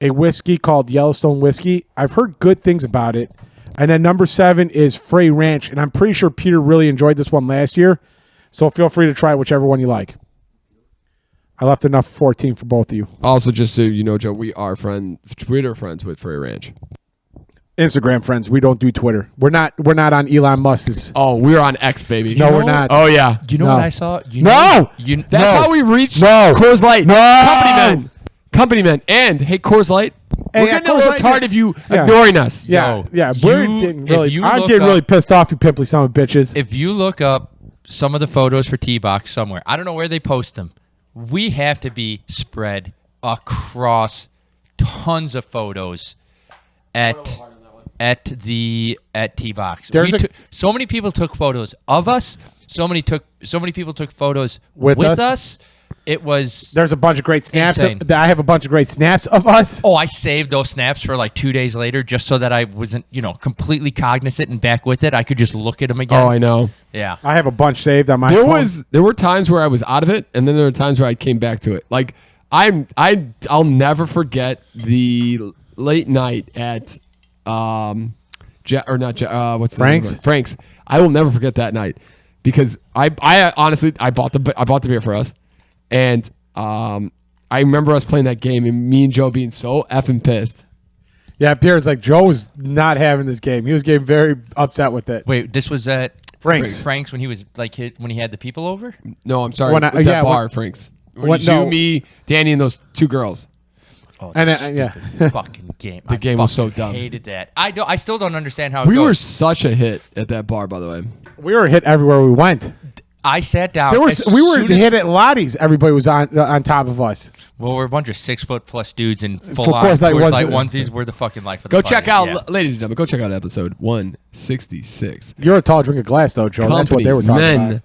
Speaker 3: a whiskey called Yellowstone whiskey. I've heard good things about it. And then number 7 is Frey Ranch, and I'm pretty sure Peter really enjoyed this one last year. So feel free to try whichever one you like. I left enough 14 for both of you.
Speaker 1: Also, just so you know, Joe, we are Twitter friends with Frey Ranch.
Speaker 3: Instagram friends, we don't do Twitter. We're not on Elon Musk's.
Speaker 1: Oh, we're on X, baby.
Speaker 3: No, we're not.
Speaker 1: Oh yeah.
Speaker 2: You know
Speaker 3: No.
Speaker 2: what I saw?
Speaker 3: No!
Speaker 1: That's how we reach
Speaker 3: No.
Speaker 1: Coors Light.
Speaker 3: No!
Speaker 1: Company men. And hey, Coors Light,
Speaker 3: Hey,
Speaker 1: we're
Speaker 3: yeah,
Speaker 1: getting a
Speaker 3: Coors
Speaker 1: little
Speaker 3: Light,
Speaker 1: tired
Speaker 3: yeah.
Speaker 1: of you
Speaker 3: Yeah.
Speaker 1: ignoring us.
Speaker 3: Yeah,
Speaker 2: Yo,
Speaker 3: yeah.
Speaker 2: if you
Speaker 3: I'm
Speaker 2: look
Speaker 3: getting
Speaker 2: up-
Speaker 3: really pissed off, you pimply son of bitches.
Speaker 2: If you look up some of the photos for TBox somewhere, I don't know where they post them. We have to be spread across tons of photos at at TBox.
Speaker 3: There's
Speaker 2: So many people took photos of us. So many people took photos
Speaker 3: With
Speaker 2: with
Speaker 3: us.
Speaker 2: us. It was.
Speaker 3: There's a bunch of great snaps.
Speaker 2: Insane.
Speaker 3: I have a bunch of great snaps of us.
Speaker 2: Oh, I saved those snaps for like 2 days later, just so that I wasn't, completely cognizant and back with it. I could just look at them again.
Speaker 1: Oh, I know.
Speaker 2: Yeah.
Speaker 3: I have a bunch saved on my phone.
Speaker 1: There were times where I was out of it, and then there were times where I came back to it. Like I'll never forget the late night at what's the
Speaker 3: Frank's?
Speaker 1: name? Frank's. I will never forget that night because I honestly bought the beer for us, and I remember us playing that game and me and Joe being so effing pissed.
Speaker 3: Yeah, Pierre's like, Joe was not having this game. He was getting very upset with it.
Speaker 2: Wait, this was at
Speaker 3: Frank's.
Speaker 2: Frank's when he was when he had the people over.
Speaker 1: No, I'm sorry.
Speaker 3: When
Speaker 1: That bar, Frank's. Me, Danny, and those two girls.
Speaker 2: Oh,
Speaker 3: And,
Speaker 2: that
Speaker 3: yeah.
Speaker 2: stupid fucking game.
Speaker 1: The game was so dumb.
Speaker 2: Hated that. I still don't understand how it
Speaker 1: We
Speaker 2: goes.
Speaker 1: were such a hit at that bar, by the way.
Speaker 3: We were hit everywhere we went.
Speaker 2: I sat down.
Speaker 3: We were
Speaker 2: soon as-
Speaker 3: hit at Lottie's. Everybody was on top of us.
Speaker 2: Well, we're a bunch of 6-foot+ dudes in full
Speaker 3: Coors Light
Speaker 2: Coors Light
Speaker 3: Onesies.
Speaker 2: onesies. We're the fucking life of the
Speaker 1: Go
Speaker 2: party.
Speaker 1: check out,
Speaker 2: Yeah.
Speaker 1: ladies and gentlemen, go check out episode 166.
Speaker 3: You're a tall drink of glass, though, Joe. That's what they were talking about.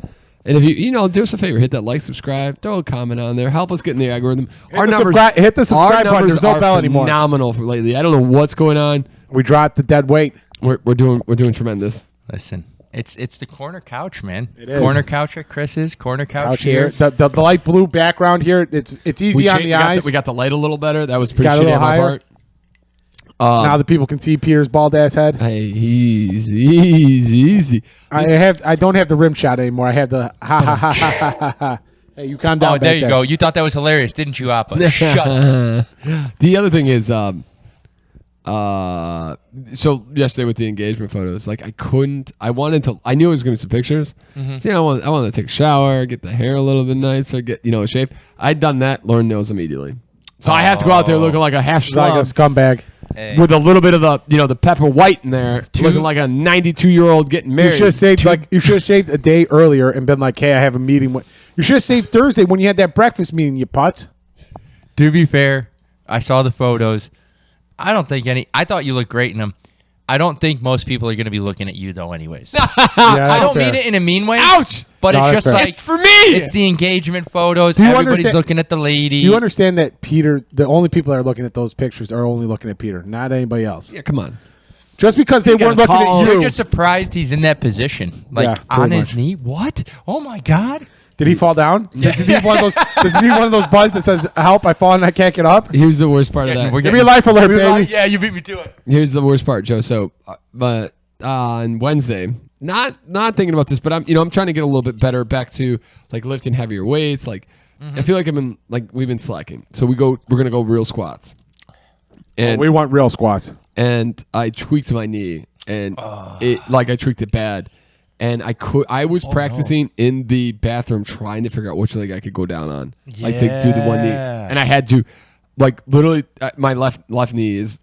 Speaker 1: And if you do us a favor, hit that like, subscribe, throw a comment on there, help us get in the algorithm.
Speaker 3: Hit the subscribe button. There's no bell anymore.
Speaker 1: Phenomenal for lately. I don't know what's going on.
Speaker 3: We dropped the dead weight.
Speaker 1: We're doing tremendous.
Speaker 2: Listen, it's the corner couch, man.
Speaker 3: It is.
Speaker 2: Corner couch at Chris's. Corner couch
Speaker 3: Out
Speaker 2: here.
Speaker 3: here, the light blue background here. It's easy on the eyes.
Speaker 1: We got the light a little better. That was pretty
Speaker 3: Got a
Speaker 1: shitty
Speaker 3: little
Speaker 1: on my
Speaker 3: higher.
Speaker 1: part.
Speaker 3: Now the people can see Peter's bald ass head.
Speaker 1: Hey, easy.
Speaker 3: I don't have the rim shot anymore. I have the ha ha ha ha ha ha ha. Hey, you calm down.
Speaker 2: Oh, there
Speaker 3: back
Speaker 2: you go. You thought that was hilarious, didn't you, Appa? Shut up.
Speaker 1: The other thing is, so yesterday with the engagement photos, like I knew it was going to be some pictures.
Speaker 2: Mm-hmm.
Speaker 1: So, I wanted to take a shower, get the hair a little bit nicer, get, a shape. I'd done that. Lauren knows immediately. So I have to go out there looking like a half
Speaker 3: like a
Speaker 1: schlub
Speaker 3: scumbag.
Speaker 2: Hey.
Speaker 1: with a little bit of the pepper white in there, looking like a 92-year-old getting
Speaker 3: You
Speaker 1: married.
Speaker 3: should have saved a day earlier and been like, hey, I have a meeting. You should have saved Thursday when you had that breakfast meeting, you putz.
Speaker 2: To be fair, I saw the photos. I don't think I thought you looked great in them. I don't think most people are going to be looking at you, though, anyways. I don't mean it in a mean way.
Speaker 1: Ouch!
Speaker 2: But
Speaker 3: No,
Speaker 2: it's
Speaker 3: that's
Speaker 2: just
Speaker 3: fair.
Speaker 2: like,
Speaker 1: It's for me!
Speaker 2: it's the engagement photos.
Speaker 3: you
Speaker 2: Everybody's
Speaker 3: understand-
Speaker 2: looking at the lady.
Speaker 3: Do you understand that Peter, the only people that are looking at those pictures are only looking at Peter, not anybody else?
Speaker 1: Yeah, come on.
Speaker 3: Just because they
Speaker 1: got
Speaker 3: weren't
Speaker 1: a
Speaker 3: looking
Speaker 1: tall-
Speaker 3: at
Speaker 2: You're
Speaker 3: you.
Speaker 2: just surprised he's in that position. Like,
Speaker 3: Yeah, pretty
Speaker 2: on his
Speaker 3: much.
Speaker 2: knee? What? Oh, my God.
Speaker 3: Did he fall down? Does he need one of those? Does he need one of those buttons that says "Help! I fall and I can't get up"?
Speaker 1: Here's the worst part of that.
Speaker 2: We're
Speaker 3: Give me a life alert, baby.
Speaker 2: Yeah, you beat me to it.
Speaker 1: Here's the worst part, Joe. So, but on Wednesday, not thinking about this, but I'm trying to get a little bit better back to like lifting heavier weights. Like, I feel like we've been slacking. So we're gonna go real squats. And
Speaker 3: We want real squats.
Speaker 1: and I tweaked my knee, and I tweaked it bad. And I was practicing in the bathroom trying to figure out which leg I could go down on, like to do the one knee,
Speaker 2: Yeah.
Speaker 1: and I had to, like literally, my left knee is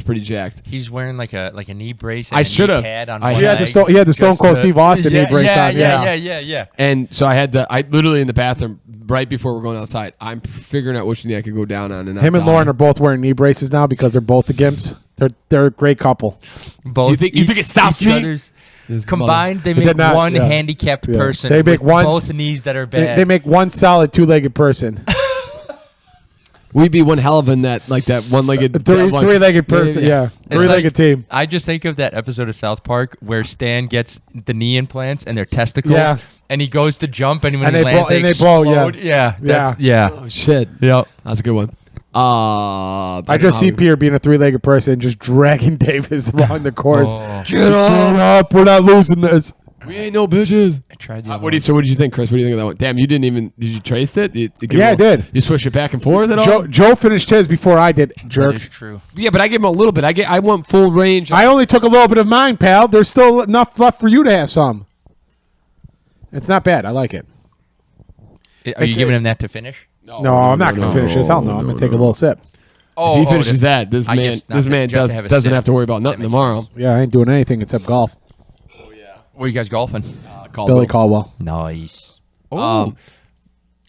Speaker 1: pretty jacked.
Speaker 2: He's wearing like a knee brace. And
Speaker 1: I
Speaker 2: a
Speaker 1: should
Speaker 2: knee
Speaker 1: have.
Speaker 2: pad on
Speaker 1: I
Speaker 2: one
Speaker 3: He had
Speaker 2: leg.
Speaker 3: the Stone Cold Steve Austin knee brace on.
Speaker 2: Yeah.
Speaker 1: And so I literally in the bathroom right before we're going outside, I'm figuring out which knee I could go down on. And
Speaker 3: Him and Lauren are both wearing knee braces now because they're both the gimps. They're a great couple.
Speaker 2: Both.
Speaker 1: You think it stops
Speaker 2: each
Speaker 1: me?
Speaker 2: other's- Combined, they
Speaker 3: did
Speaker 2: make
Speaker 3: not,
Speaker 2: one
Speaker 3: yeah.
Speaker 2: handicapped
Speaker 3: Yeah.
Speaker 2: person.
Speaker 3: They make
Speaker 2: with
Speaker 3: one-
Speaker 2: both knees that are bad.
Speaker 3: They make one solid two-legged person.
Speaker 1: We'd be one hell of in that one-legged
Speaker 3: Three-legged person. Yeah.
Speaker 2: It's
Speaker 3: Three-legged
Speaker 2: like-
Speaker 3: team.
Speaker 2: I just think of that episode of South Park where Stan gets the knee implants and their testicles,
Speaker 3: Yeah.
Speaker 2: and he goes to jump, and when
Speaker 3: And
Speaker 2: he
Speaker 3: they
Speaker 2: lands,
Speaker 3: blow- and they blow, yeah.
Speaker 2: explode. Yeah.
Speaker 1: Oh shit!
Speaker 2: Yep.
Speaker 1: That's a good one.
Speaker 3: I just see Peter being a three-legged person just dragging Davis along the course.
Speaker 2: Oh.
Speaker 3: Get up! We're not losing this.
Speaker 1: We ain't no bitches.
Speaker 2: I tried the other
Speaker 1: What did you think, Chris? What do you think of that one? Damn, you didn't even. Did you trace it?
Speaker 3: Yeah, I did.
Speaker 1: You switch it back and forth at all?
Speaker 3: Joe finished his before I did,
Speaker 2: That
Speaker 3: jerk.
Speaker 2: is true.
Speaker 1: Yeah, but I gave him a little bit. I want full range.
Speaker 3: I only took a little bit of mine, pal. There's still enough left for you to have some. It's not bad. I like it.
Speaker 2: Are you giving him that to finish?
Speaker 3: No, I'm not going to finish this. Hell no. I'm going to take a little sip.
Speaker 2: Oh,
Speaker 1: If he finishes that, this
Speaker 2: I
Speaker 1: man
Speaker 2: guess not to- just to have a
Speaker 1: doesn't
Speaker 2: sip.
Speaker 1: have to worry about nothing
Speaker 2: makes
Speaker 1: tomorrow.
Speaker 3: Yeah, I ain't doing anything except golf.
Speaker 2: Where you guys golfing?
Speaker 3: Billy Caldwell.
Speaker 2: Nice. Oh,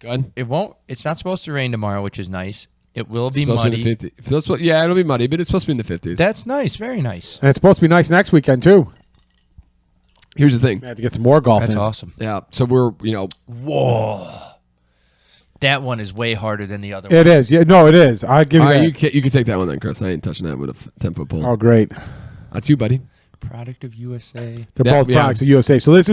Speaker 1: Go ahead.
Speaker 2: it won't. It's not supposed to rain tomorrow, which is nice. It will be
Speaker 1: It's supposed to
Speaker 2: muddy.
Speaker 1: be in the 50s. Yeah, it'll be muddy, but it's supposed to be in the 50s.
Speaker 2: That's nice. Very nice.
Speaker 3: And it's supposed to be nice next weekend too.
Speaker 1: Here's the thing.
Speaker 3: We have to get some more golf
Speaker 2: That's
Speaker 3: in.
Speaker 2: awesome.
Speaker 1: Yeah, so we're,
Speaker 2: Whoa. That one is way harder than the other
Speaker 3: It is. Yeah, no, it is. I'll give you
Speaker 1: all right,
Speaker 3: that.
Speaker 1: you can take that one then, Chris. I ain't touching that with a 10-foot pole.
Speaker 3: Oh, great.
Speaker 1: That's you, buddy.
Speaker 2: one. Product of USA.
Speaker 3: They're
Speaker 1: Yeah,
Speaker 3: both
Speaker 1: yeah.
Speaker 3: products of USA. So this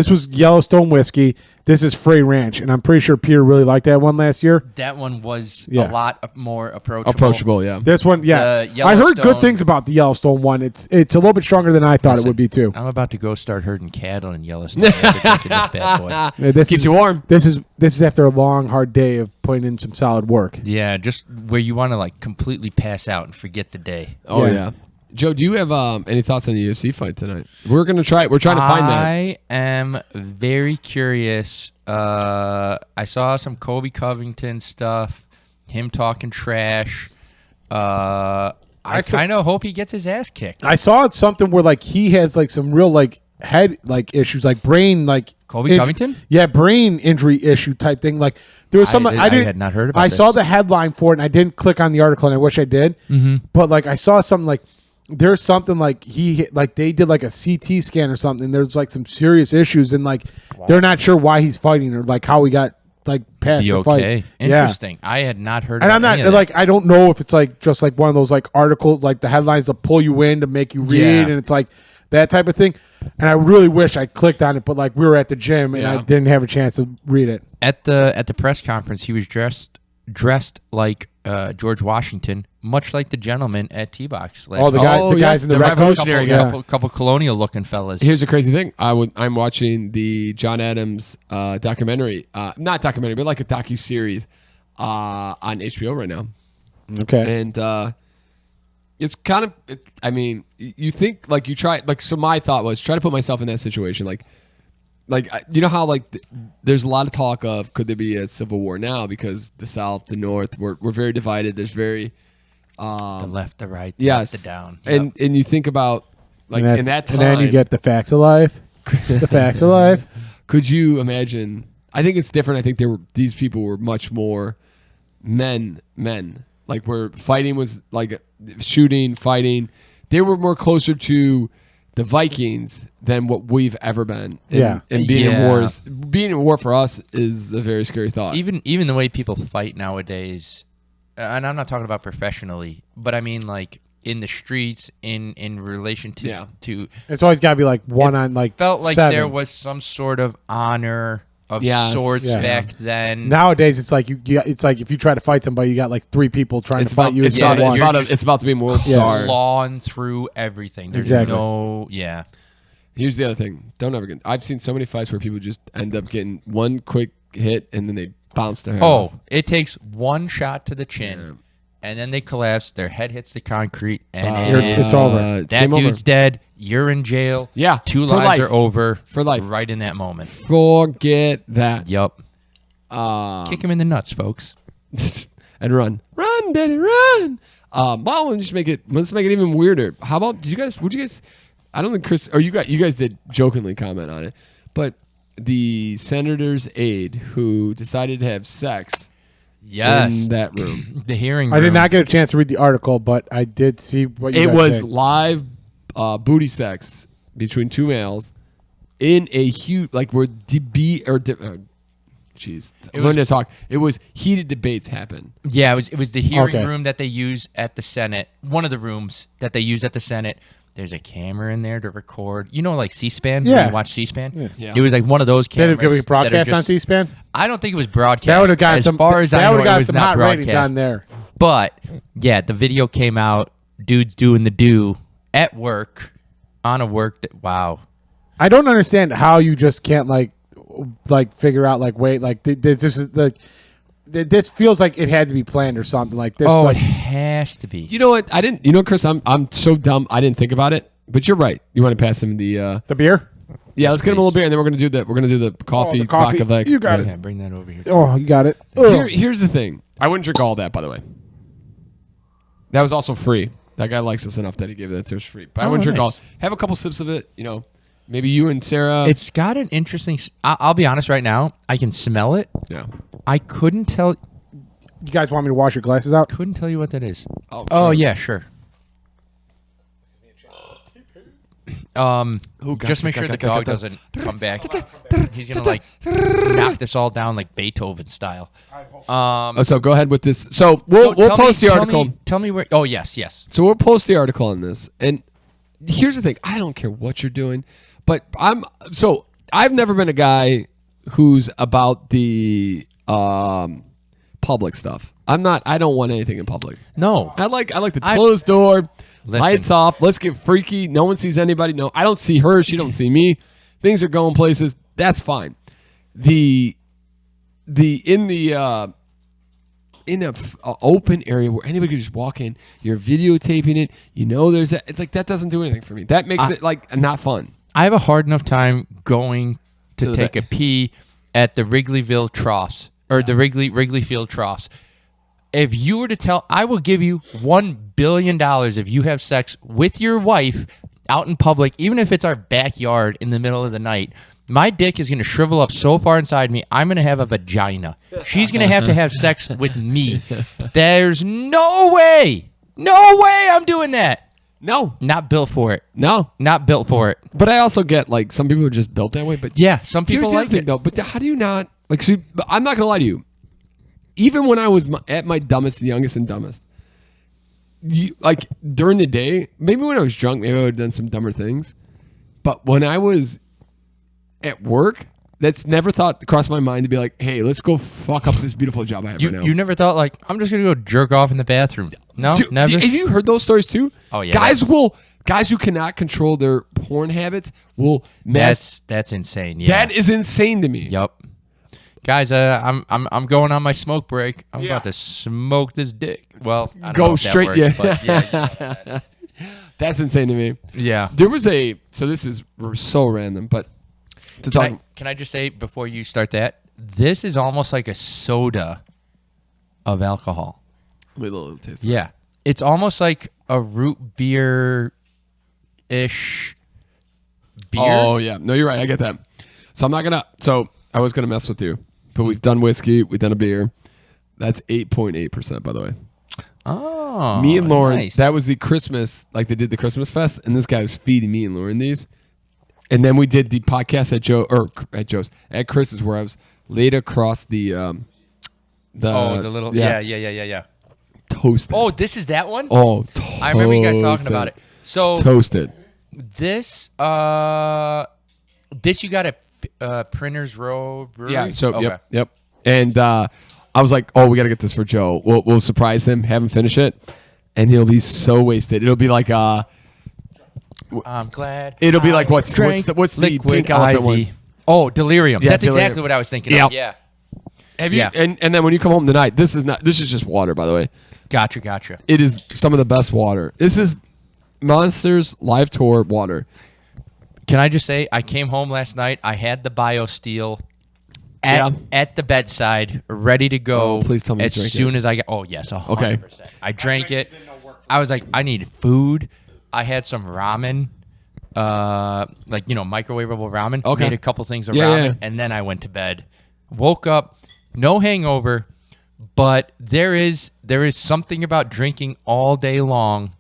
Speaker 3: was Yellowstone whiskey. This is Free Ranch, and I'm pretty sure Peter really liked that one last year.
Speaker 2: That one was
Speaker 3: Yeah.
Speaker 2: a lot more approachable.
Speaker 1: Approachable, yeah.
Speaker 3: This one, yeah,
Speaker 2: The
Speaker 3: I heard good
Speaker 2: Yellowstone-
Speaker 3: things about the Yellowstone one. It's a little bit stronger than I thought it would be too.
Speaker 2: I'm about to go start herding cattle in Yellowstone after drinking this bad boy.
Speaker 3: Yeah, this
Speaker 1: Keeps
Speaker 3: is,
Speaker 1: you warm.
Speaker 3: This is after a long, hard day of putting in some solid work.
Speaker 2: Yeah, just where you want to like completely pass out and forget the day.
Speaker 1: Oh,
Speaker 3: Yeah.
Speaker 1: yeah. Joe, do you have any thoughts on the UFC fight tonight? We're going to try it. We're trying to find that.
Speaker 2: I am very curious. I saw some Kobe Covington stuff, him talking trash. I kind of hope he gets his ass kicked.
Speaker 3: I saw it something where like he has like some real like head like issues, like brain like
Speaker 2: Kobe Covington?
Speaker 3: Yeah, brain injury issue type thing. Like there was some
Speaker 2: I
Speaker 3: didn't
Speaker 2: had not heard about
Speaker 3: I
Speaker 2: this.
Speaker 3: saw the headline for it and I didn't click on the article and I wish I did.
Speaker 2: Mm-hmm.
Speaker 3: But like I saw something like there's something like they did like a CT scan or something. There's like some serious issues and like they're not sure why he's fighting or like how he got like past the fight.
Speaker 2: Okay, interesting. I had not heard.
Speaker 3: And
Speaker 2: about
Speaker 3: I'm not
Speaker 2: any of that.
Speaker 3: like I don't know if it's like just like one of those like articles like the headlines that pull you in to make you read
Speaker 2: Yeah.
Speaker 3: and it's like that type of thing. And I really wish I clicked on it, but like we were at the gym and I
Speaker 1: Yeah.
Speaker 3: didn't have a chance to read it.
Speaker 2: At the press conference, he was dressed like George Washington, much like the gentleman at TBox last.
Speaker 3: Oh, the guy,
Speaker 1: Oh,
Speaker 3: the guys
Speaker 1: yes,
Speaker 3: in the
Speaker 1: the
Speaker 3: red coats?
Speaker 1: revolutionary
Speaker 3: Yeah.
Speaker 1: guys.
Speaker 2: couple colonial looking fellas.
Speaker 1: Here's the crazy thing. I'm watching the John Adams documentary. Not documentary, but like a docu-series on HBO right now.
Speaker 3: Okay.
Speaker 1: And it's kind of, you think, like, you try, like, so my thought was try to put myself in that situation. Like you know how, like, there's a lot of talk of could there be a civil war now because the South, the North, we're very divided. There's very,
Speaker 2: the left, the right, the
Speaker 1: yes.
Speaker 2: up, the down. Yep.
Speaker 1: And you think about, like,
Speaker 3: and
Speaker 1: in that time.
Speaker 3: and then you get the facts of life. The facts of life.
Speaker 1: Could you imagine? I think it's different. I think these people were much more men. Like where fighting was like shooting, fighting. They were more closer to the Vikings than what we've ever been. And being in
Speaker 2: Yeah.
Speaker 1: wars. Being in war for us is a very scary thought.
Speaker 2: even the way people fight nowadays, and I'm not talking about professionally, but I mean like in the streets, in relation to to
Speaker 3: It's always got to be like one on like
Speaker 2: felt like
Speaker 3: 7.
Speaker 2: there was some sort of honor of
Speaker 1: Yes.
Speaker 2: sorts
Speaker 3: Yeah.
Speaker 2: back then.
Speaker 3: Nowadays, it's like it's like if you try to fight somebody, you got like 3 people trying to fight you.
Speaker 1: It's
Speaker 3: against
Speaker 1: about,
Speaker 3: one.
Speaker 1: it's about to be a world
Speaker 3: Yeah.
Speaker 1: star.
Speaker 2: clawing through everything. There's
Speaker 3: Exactly.
Speaker 1: Here's the other thing. Don't ever get. I've seen so many fights where people just end up getting one quick hit and then they bounce their head off.
Speaker 2: Oh, it takes one shot to the chin, and then they collapse. Their head hits the concrete, and
Speaker 3: It's over.
Speaker 1: It's
Speaker 2: that
Speaker 1: game over.
Speaker 2: dude's dead. You're in jail.
Speaker 1: Yeah,
Speaker 2: 2
Speaker 1: for
Speaker 2: lives
Speaker 1: life.
Speaker 2: are over
Speaker 1: For life.
Speaker 2: right in that moment.
Speaker 1: Forget that.
Speaker 2: Yup.
Speaker 1: Um,
Speaker 2: Kick him in the nuts, folks.
Speaker 1: and run, Daddy, run. Well, let's make it even weirder. How about? Would you guys? I don't think Chris or you guys did jokingly comment on it, but the senator's aide who decided to have sex
Speaker 2: Yes.
Speaker 1: in that room.
Speaker 2: The hearing room.
Speaker 3: I did not get a chance to read the article, but I did see what you
Speaker 1: It
Speaker 3: guys
Speaker 1: was
Speaker 3: said.
Speaker 1: live booty sex between 2 males in a huge jeez, learn to talk. It was heated debates happen.
Speaker 2: Yeah, it was the hearing
Speaker 3: Okay.
Speaker 2: room that they use at the Senate. One of the rooms that they use at the Senate. There's a camera in there to record. You know, like C-SPAN.
Speaker 3: Yeah.
Speaker 2: When you watch C-SPAN.
Speaker 1: Yeah.
Speaker 2: It was like one of those
Speaker 3: Did
Speaker 2: cameras.
Speaker 3: it get
Speaker 2: that are
Speaker 3: broadcast on
Speaker 2: just-
Speaker 3: C-SPAN?
Speaker 2: I don't think it was broadcast.
Speaker 3: That would have gotten
Speaker 2: as
Speaker 3: some.
Speaker 2: far as I
Speaker 3: that
Speaker 2: know,
Speaker 3: would have
Speaker 2: it
Speaker 3: got
Speaker 2: was
Speaker 3: some
Speaker 2: not
Speaker 3: hot ratings
Speaker 2: broadcast.
Speaker 3: on there.
Speaker 2: But yeah, the video came out. Dudes doing the do at work on a work. Wow.
Speaker 3: I don't understand how you just can't like figure out this feels like it had to be planned or something like this.
Speaker 2: Oh,
Speaker 3: like,
Speaker 2: it has to be.
Speaker 1: You know what? Chris, I'm so dumb. I didn't think about it. But you're right. You want to pass him the
Speaker 3: the beer?
Speaker 1: yeah, let's get him a little beer and then we're gonna do the coffee,
Speaker 3: the coffee.
Speaker 1: vodka Vec.
Speaker 3: You got
Speaker 2: Yeah, bring that over here.
Speaker 3: Oh, you got it. Ugh.
Speaker 1: Here's the thing. I wouldn't drink all that, by the way. That was also free. That guy likes us enough that he gave that to us free. But I wouldn't drink
Speaker 2: nice.
Speaker 1: all. Have a couple sips of it. You know, maybe you and Sarah.
Speaker 2: It's got an interesting. I'll be honest right now. I can smell it.
Speaker 1: yeah.
Speaker 2: I couldn't tell.
Speaker 3: You guys want me to wash your glasses out?
Speaker 2: Couldn't tell you what that is.
Speaker 1: Oh,
Speaker 2: Oh
Speaker 1: sure.
Speaker 2: yeah, sure. Just make sure the dog doesn't come back. He's gonna like knock this all down like Beethoven style.
Speaker 1: So go ahead with this. So we'll post the article.
Speaker 2: Tell me where. Oh yes.
Speaker 1: So we'll post the article on this. And here's the thing: I don't care what you're doing, but I've never been a guy who's about the public stuff. I don't want anything in public.
Speaker 2: No.
Speaker 1: I like the closed door.
Speaker 2: Listen.
Speaker 1: Lights off. Let's get freaky. No one sees anybody. No, I don't see her. She don't see me. Things are going places. That's fine. In a open area where anybody can just walk in, you're videotaping it. You know, there's that. It's like that doesn't do anything for me. That makes it like not fun.
Speaker 2: I have a hard enough time going to take a pee at the Wrigleyville troughs or the Wrigley Field troughs. If you were to tell, I will give you $1 billion if you have sex with your wife out in public, even if it's our backyard in the middle of the night. My dick is going to shrivel up so far inside me, I'm going to have a vagina. She's going to have sex with me. There's no way I'm doing that.
Speaker 1: No,
Speaker 2: not built for it.
Speaker 1: No,
Speaker 2: not built for it.
Speaker 1: But I also get like some people are just built that way. But
Speaker 2: yeah, some people like it
Speaker 1: though. But how do you not like? So I'm not going to lie to you. Even when I was at my dumbest, the youngest and dumbest, like during the day, maybe when I was drunk, maybe I would have done some dumber things. But when I was at work, that's never crossed my mind to be like, hey, let's go fuck up this beautiful job I have right now.
Speaker 2: You never thought like, I'm just going to go jerk off in the bathroom. No,
Speaker 1: Dude,
Speaker 2: never.
Speaker 1: Have you heard those stories too?
Speaker 2: Oh yeah.
Speaker 1: Guys who cannot control their porn habits will mess.
Speaker 2: That's insane. Yeah.
Speaker 1: That is insane to me.
Speaker 2: Yep. Guys, I'm going on my smoke break. I'm about to smoke this dick. Well, I don't know if
Speaker 1: straight.
Speaker 2: That works, yeah.
Speaker 1: That's insane to me.
Speaker 2: Yeah.
Speaker 1: There was so this is so random, but
Speaker 2: can I just say before you start that, this is almost like a soda of alcohol.
Speaker 1: With a little taste.
Speaker 2: Yeah. It's almost like a root beer-ish beer.
Speaker 1: Oh yeah. No, you're right. I get that. So I was gonna mess with you. But we've done whiskey, we've done a beer. That's 8.8%, by the way.
Speaker 2: Oh,
Speaker 1: me and Lauren,
Speaker 2: nice.
Speaker 1: That was the Christmas, like they did the Christmas fest, and this guy was feeding me and Lauren these. And then we did the podcast at Chris's, where I was laid across the
Speaker 2: little yeah.
Speaker 1: Toasted.
Speaker 2: Oh, this is that one?
Speaker 1: Oh,
Speaker 2: I remember you guys talking about it. So
Speaker 1: toasted.
Speaker 2: This you got at Printers Row Brewery?
Speaker 1: Yeah. So
Speaker 2: okay.
Speaker 1: Yep. And I was like, oh, we got to get this for Joe. We'll surprise him, have him finish it, and he'll be so wasted. It'll be like
Speaker 2: I'm glad.
Speaker 1: It'll be like what's the pink elephant one?
Speaker 2: Oh, delirium.
Speaker 1: Yeah,
Speaker 2: That's
Speaker 1: delirium.
Speaker 2: exactly what I was thinking of. Yeah.
Speaker 1: Have you? And then when you come home tonight, this is just water, by the way.
Speaker 2: Gotcha.
Speaker 1: It is some of the best water. This is Monsters Live Tour water.
Speaker 2: Can I just say, I came home last night. I had the BioSteel at the bedside, ready to go.
Speaker 1: Oh, please tell me
Speaker 2: as
Speaker 1: you drank
Speaker 2: soon
Speaker 1: it.
Speaker 2: as I got. Oh yes, 100%.
Speaker 1: Okay.
Speaker 2: I drank it. I was like, I need food. I had some ramen, microwavable ramen.
Speaker 1: Okay.
Speaker 2: Made a couple things of
Speaker 1: Yeah,
Speaker 2: ramen,
Speaker 1: yeah.
Speaker 2: and then I went to bed. Woke up, no hangover, but there is something about drinking all day long.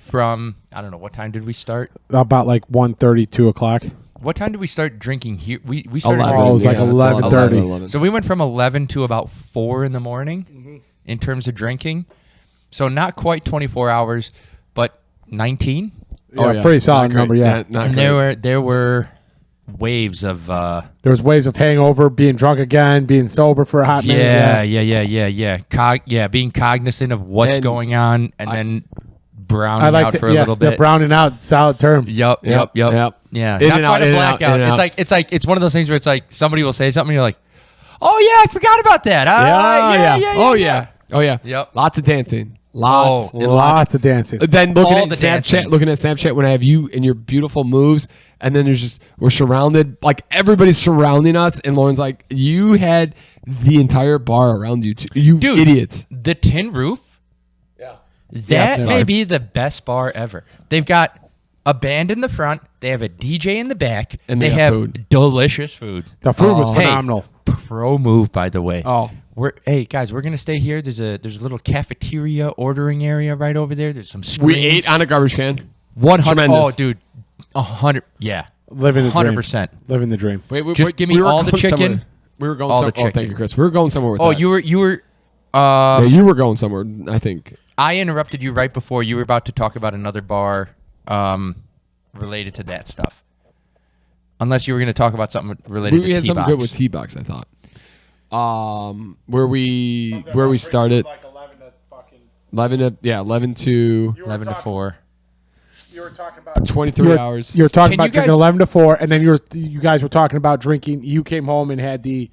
Speaker 2: From I don't know, what time did we start?
Speaker 3: About like 1:30, 2 o'clock.
Speaker 2: What time did we start drinking here? We started.
Speaker 1: 11.
Speaker 3: Oh, it was like 11:30.
Speaker 1: 11.
Speaker 2: So we went from 11 to about 4 in the morning in terms of drinking. So not quite 24 hours, but 19.
Speaker 3: Yeah, pretty solid
Speaker 1: Not
Speaker 3: number.
Speaker 1: great.
Speaker 3: Yeah,
Speaker 1: Not
Speaker 2: And
Speaker 1: great.
Speaker 2: there were waves of
Speaker 3: there was waves of hangover, being drunk again, being sober for a hot minute.
Speaker 2: yeah. Being cognizant of what's
Speaker 1: And
Speaker 2: going on, and then browning
Speaker 3: I like
Speaker 2: out for a little bit.
Speaker 3: The browning out, solid term.
Speaker 2: Yep.
Speaker 1: Yep.
Speaker 2: Yeah,
Speaker 1: In
Speaker 2: not
Speaker 1: and
Speaker 2: quite
Speaker 1: out,
Speaker 2: a
Speaker 1: in and out,
Speaker 2: blackout.
Speaker 1: in and
Speaker 2: It's like it's one of those things where it's like somebody will say something, and you're like, oh yeah, I forgot about that. Yeah.
Speaker 1: Oh yeah.
Speaker 2: Yep.
Speaker 1: Lots of dancing. Lots and lots.
Speaker 3: Lots of dancing.
Speaker 1: Then looking
Speaker 2: All
Speaker 1: at
Speaker 2: the
Speaker 1: Snapchat,
Speaker 2: dancing.
Speaker 1: when I have you and your beautiful moves, and then we're surrounded, like everybody's surrounding us, and Lauren's like, you had the entire bar around you, you
Speaker 2: Dude,
Speaker 1: idiots.
Speaker 2: The Tin Roof.
Speaker 1: Yeah.
Speaker 2: That may be the best bar ever. They've got a band in the front. They have a DJ in the back.
Speaker 1: And
Speaker 2: they
Speaker 1: they got
Speaker 2: have
Speaker 1: food.
Speaker 2: delicious food.
Speaker 3: The food was
Speaker 2: Hey,
Speaker 3: phenomenal.
Speaker 2: pro move, by the way.
Speaker 1: Oh,
Speaker 2: Hey guys, we're gonna stay here. There's a little cafeteria ordering area right over there. There's some screens.
Speaker 1: we ate on a garbage can.
Speaker 2: 100.
Speaker 1: Tremendous.
Speaker 2: Oh, dude, 100. Yeah,
Speaker 3: Living the dream.
Speaker 2: 100%.
Speaker 3: Living the dream.
Speaker 1: Wait,
Speaker 2: Just give me
Speaker 1: we were
Speaker 2: all the
Speaker 1: going
Speaker 2: chicken.
Speaker 1: somewhere. We were going
Speaker 2: All the
Speaker 1: somewhere. Oh, thank
Speaker 2: chicken.
Speaker 1: you, Chris. We were going somewhere with
Speaker 2: Oh,
Speaker 1: that.
Speaker 2: you were.
Speaker 1: Yeah, you were going somewhere, I think.
Speaker 2: I interrupted you right before you were about to talk about another bar related to that stuff. Unless you were going to talk about something related
Speaker 1: We
Speaker 2: to
Speaker 1: had
Speaker 2: TBox.
Speaker 1: something good with T-Box, I thought. Where we started 11 to
Speaker 2: 11 to 4.
Speaker 3: You were talking about
Speaker 1: 23 hours.
Speaker 3: You were talking
Speaker 2: Can
Speaker 3: about
Speaker 2: you
Speaker 3: drinking
Speaker 2: guys-
Speaker 3: 11 to 4, and then you guys were talking about drinking. You came home and had the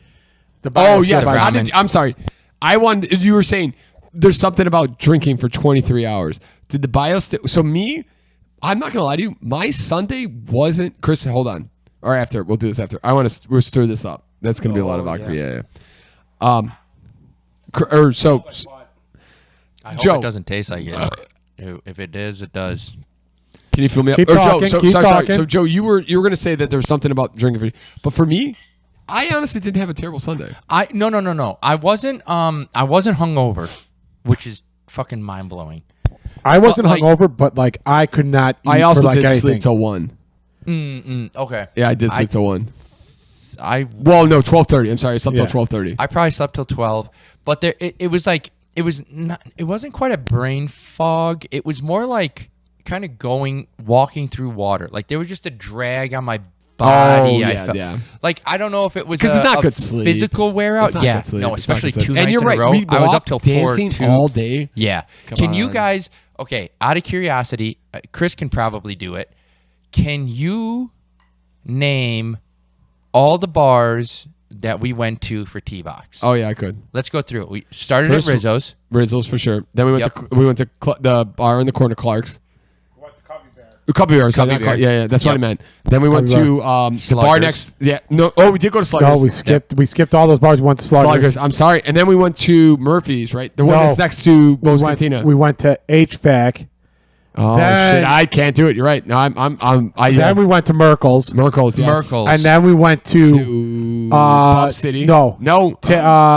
Speaker 1: Oh yes,
Speaker 2: ramen.
Speaker 1: I'm sorry. You were saying there's something about drinking for 23 hours. Did the bio so me? I'm not gonna lie to you. My Sunday wasn't. Chris, hold on. Or after we'll do this after. We'll stir this up. That's gonna be a lot of vodka. Yeah. So
Speaker 2: I hope
Speaker 1: Joe.
Speaker 2: it doesn't taste like it. If it is, it does.
Speaker 1: can you fill me up?
Speaker 3: Keep
Speaker 1: Or
Speaker 3: talking,
Speaker 1: Joe,
Speaker 3: keep
Speaker 1: sorry.
Speaker 3: talking.
Speaker 1: So Joe, you were gonna say that there's something about drinking but for me, I honestly didn't have a terrible Sunday.
Speaker 2: No. I wasn't hungover, which is fucking mind blowing.
Speaker 3: I wasn't
Speaker 2: But, like-
Speaker 3: hungover, but like I could not eat
Speaker 1: I also
Speaker 3: for like
Speaker 1: did
Speaker 3: anything.
Speaker 1: sleep till 1.
Speaker 2: Okay.
Speaker 1: Yeah, I did sleep till 1.
Speaker 2: I
Speaker 1: Well, no, 12:30. I'm sorry, I slept till
Speaker 3: Yeah.
Speaker 1: 12:30.
Speaker 2: I probably slept till 12, but it was like it wasn't quite a brain fog. It was more like kind of walking through water. Like there was just a drag on my body.
Speaker 1: Oh,
Speaker 2: I
Speaker 1: yeah,
Speaker 2: felt.
Speaker 1: yeah.
Speaker 2: Like I don't know if it was
Speaker 1: 'Cause it's not
Speaker 2: a
Speaker 1: good sleep.
Speaker 2: physical wear out.
Speaker 1: It's not
Speaker 2: Yeah,
Speaker 1: good sleep.
Speaker 2: no,
Speaker 1: It's not
Speaker 2: especially
Speaker 1: good sleep.
Speaker 2: 2
Speaker 1: And
Speaker 2: nights
Speaker 1: you're
Speaker 2: in
Speaker 1: right.
Speaker 2: a row.
Speaker 1: We
Speaker 2: I was up till
Speaker 1: walked
Speaker 2: 4
Speaker 1: dancing
Speaker 2: 2
Speaker 1: all day.
Speaker 2: Yeah.
Speaker 1: Come
Speaker 2: Can you
Speaker 1: on.
Speaker 2: guys? Okay, out of curiosity, Chris can probably do it. Can you name all the bars that we went to for T-Box?
Speaker 1: Oh yeah, I could.
Speaker 2: Let's go through it. We started
Speaker 1: First-
Speaker 2: at Rizzo's.
Speaker 1: Rizzles for sure. Then we went
Speaker 2: Yep.
Speaker 1: to the bar in the corner, Clark's.
Speaker 3: What's the coffee bear?
Speaker 1: A couple years.
Speaker 2: Cubby Bear.
Speaker 1: Yeah, that's what I
Speaker 2: Yep.
Speaker 1: meant. Then we went
Speaker 3: Cubby
Speaker 1: to the bar
Speaker 2: Sluggers.
Speaker 1: next. Yeah, no. Oh, we did go to Sluggers.
Speaker 3: No, we skipped all those bars. We went to Sluggers.
Speaker 1: I'm sorry. And then we went to Murphy's, right? The one
Speaker 3: No.
Speaker 1: that's next to Moe's Cantina.
Speaker 3: We went to HVAC.
Speaker 1: Oh
Speaker 3: Then-
Speaker 1: shit! I can't do it. You're right. No,
Speaker 3: Then we went to Merkel's.
Speaker 1: Merkel's. Yes.
Speaker 2: Merkel's.
Speaker 3: And then we went to
Speaker 1: To Pub City.
Speaker 3: no.
Speaker 1: No.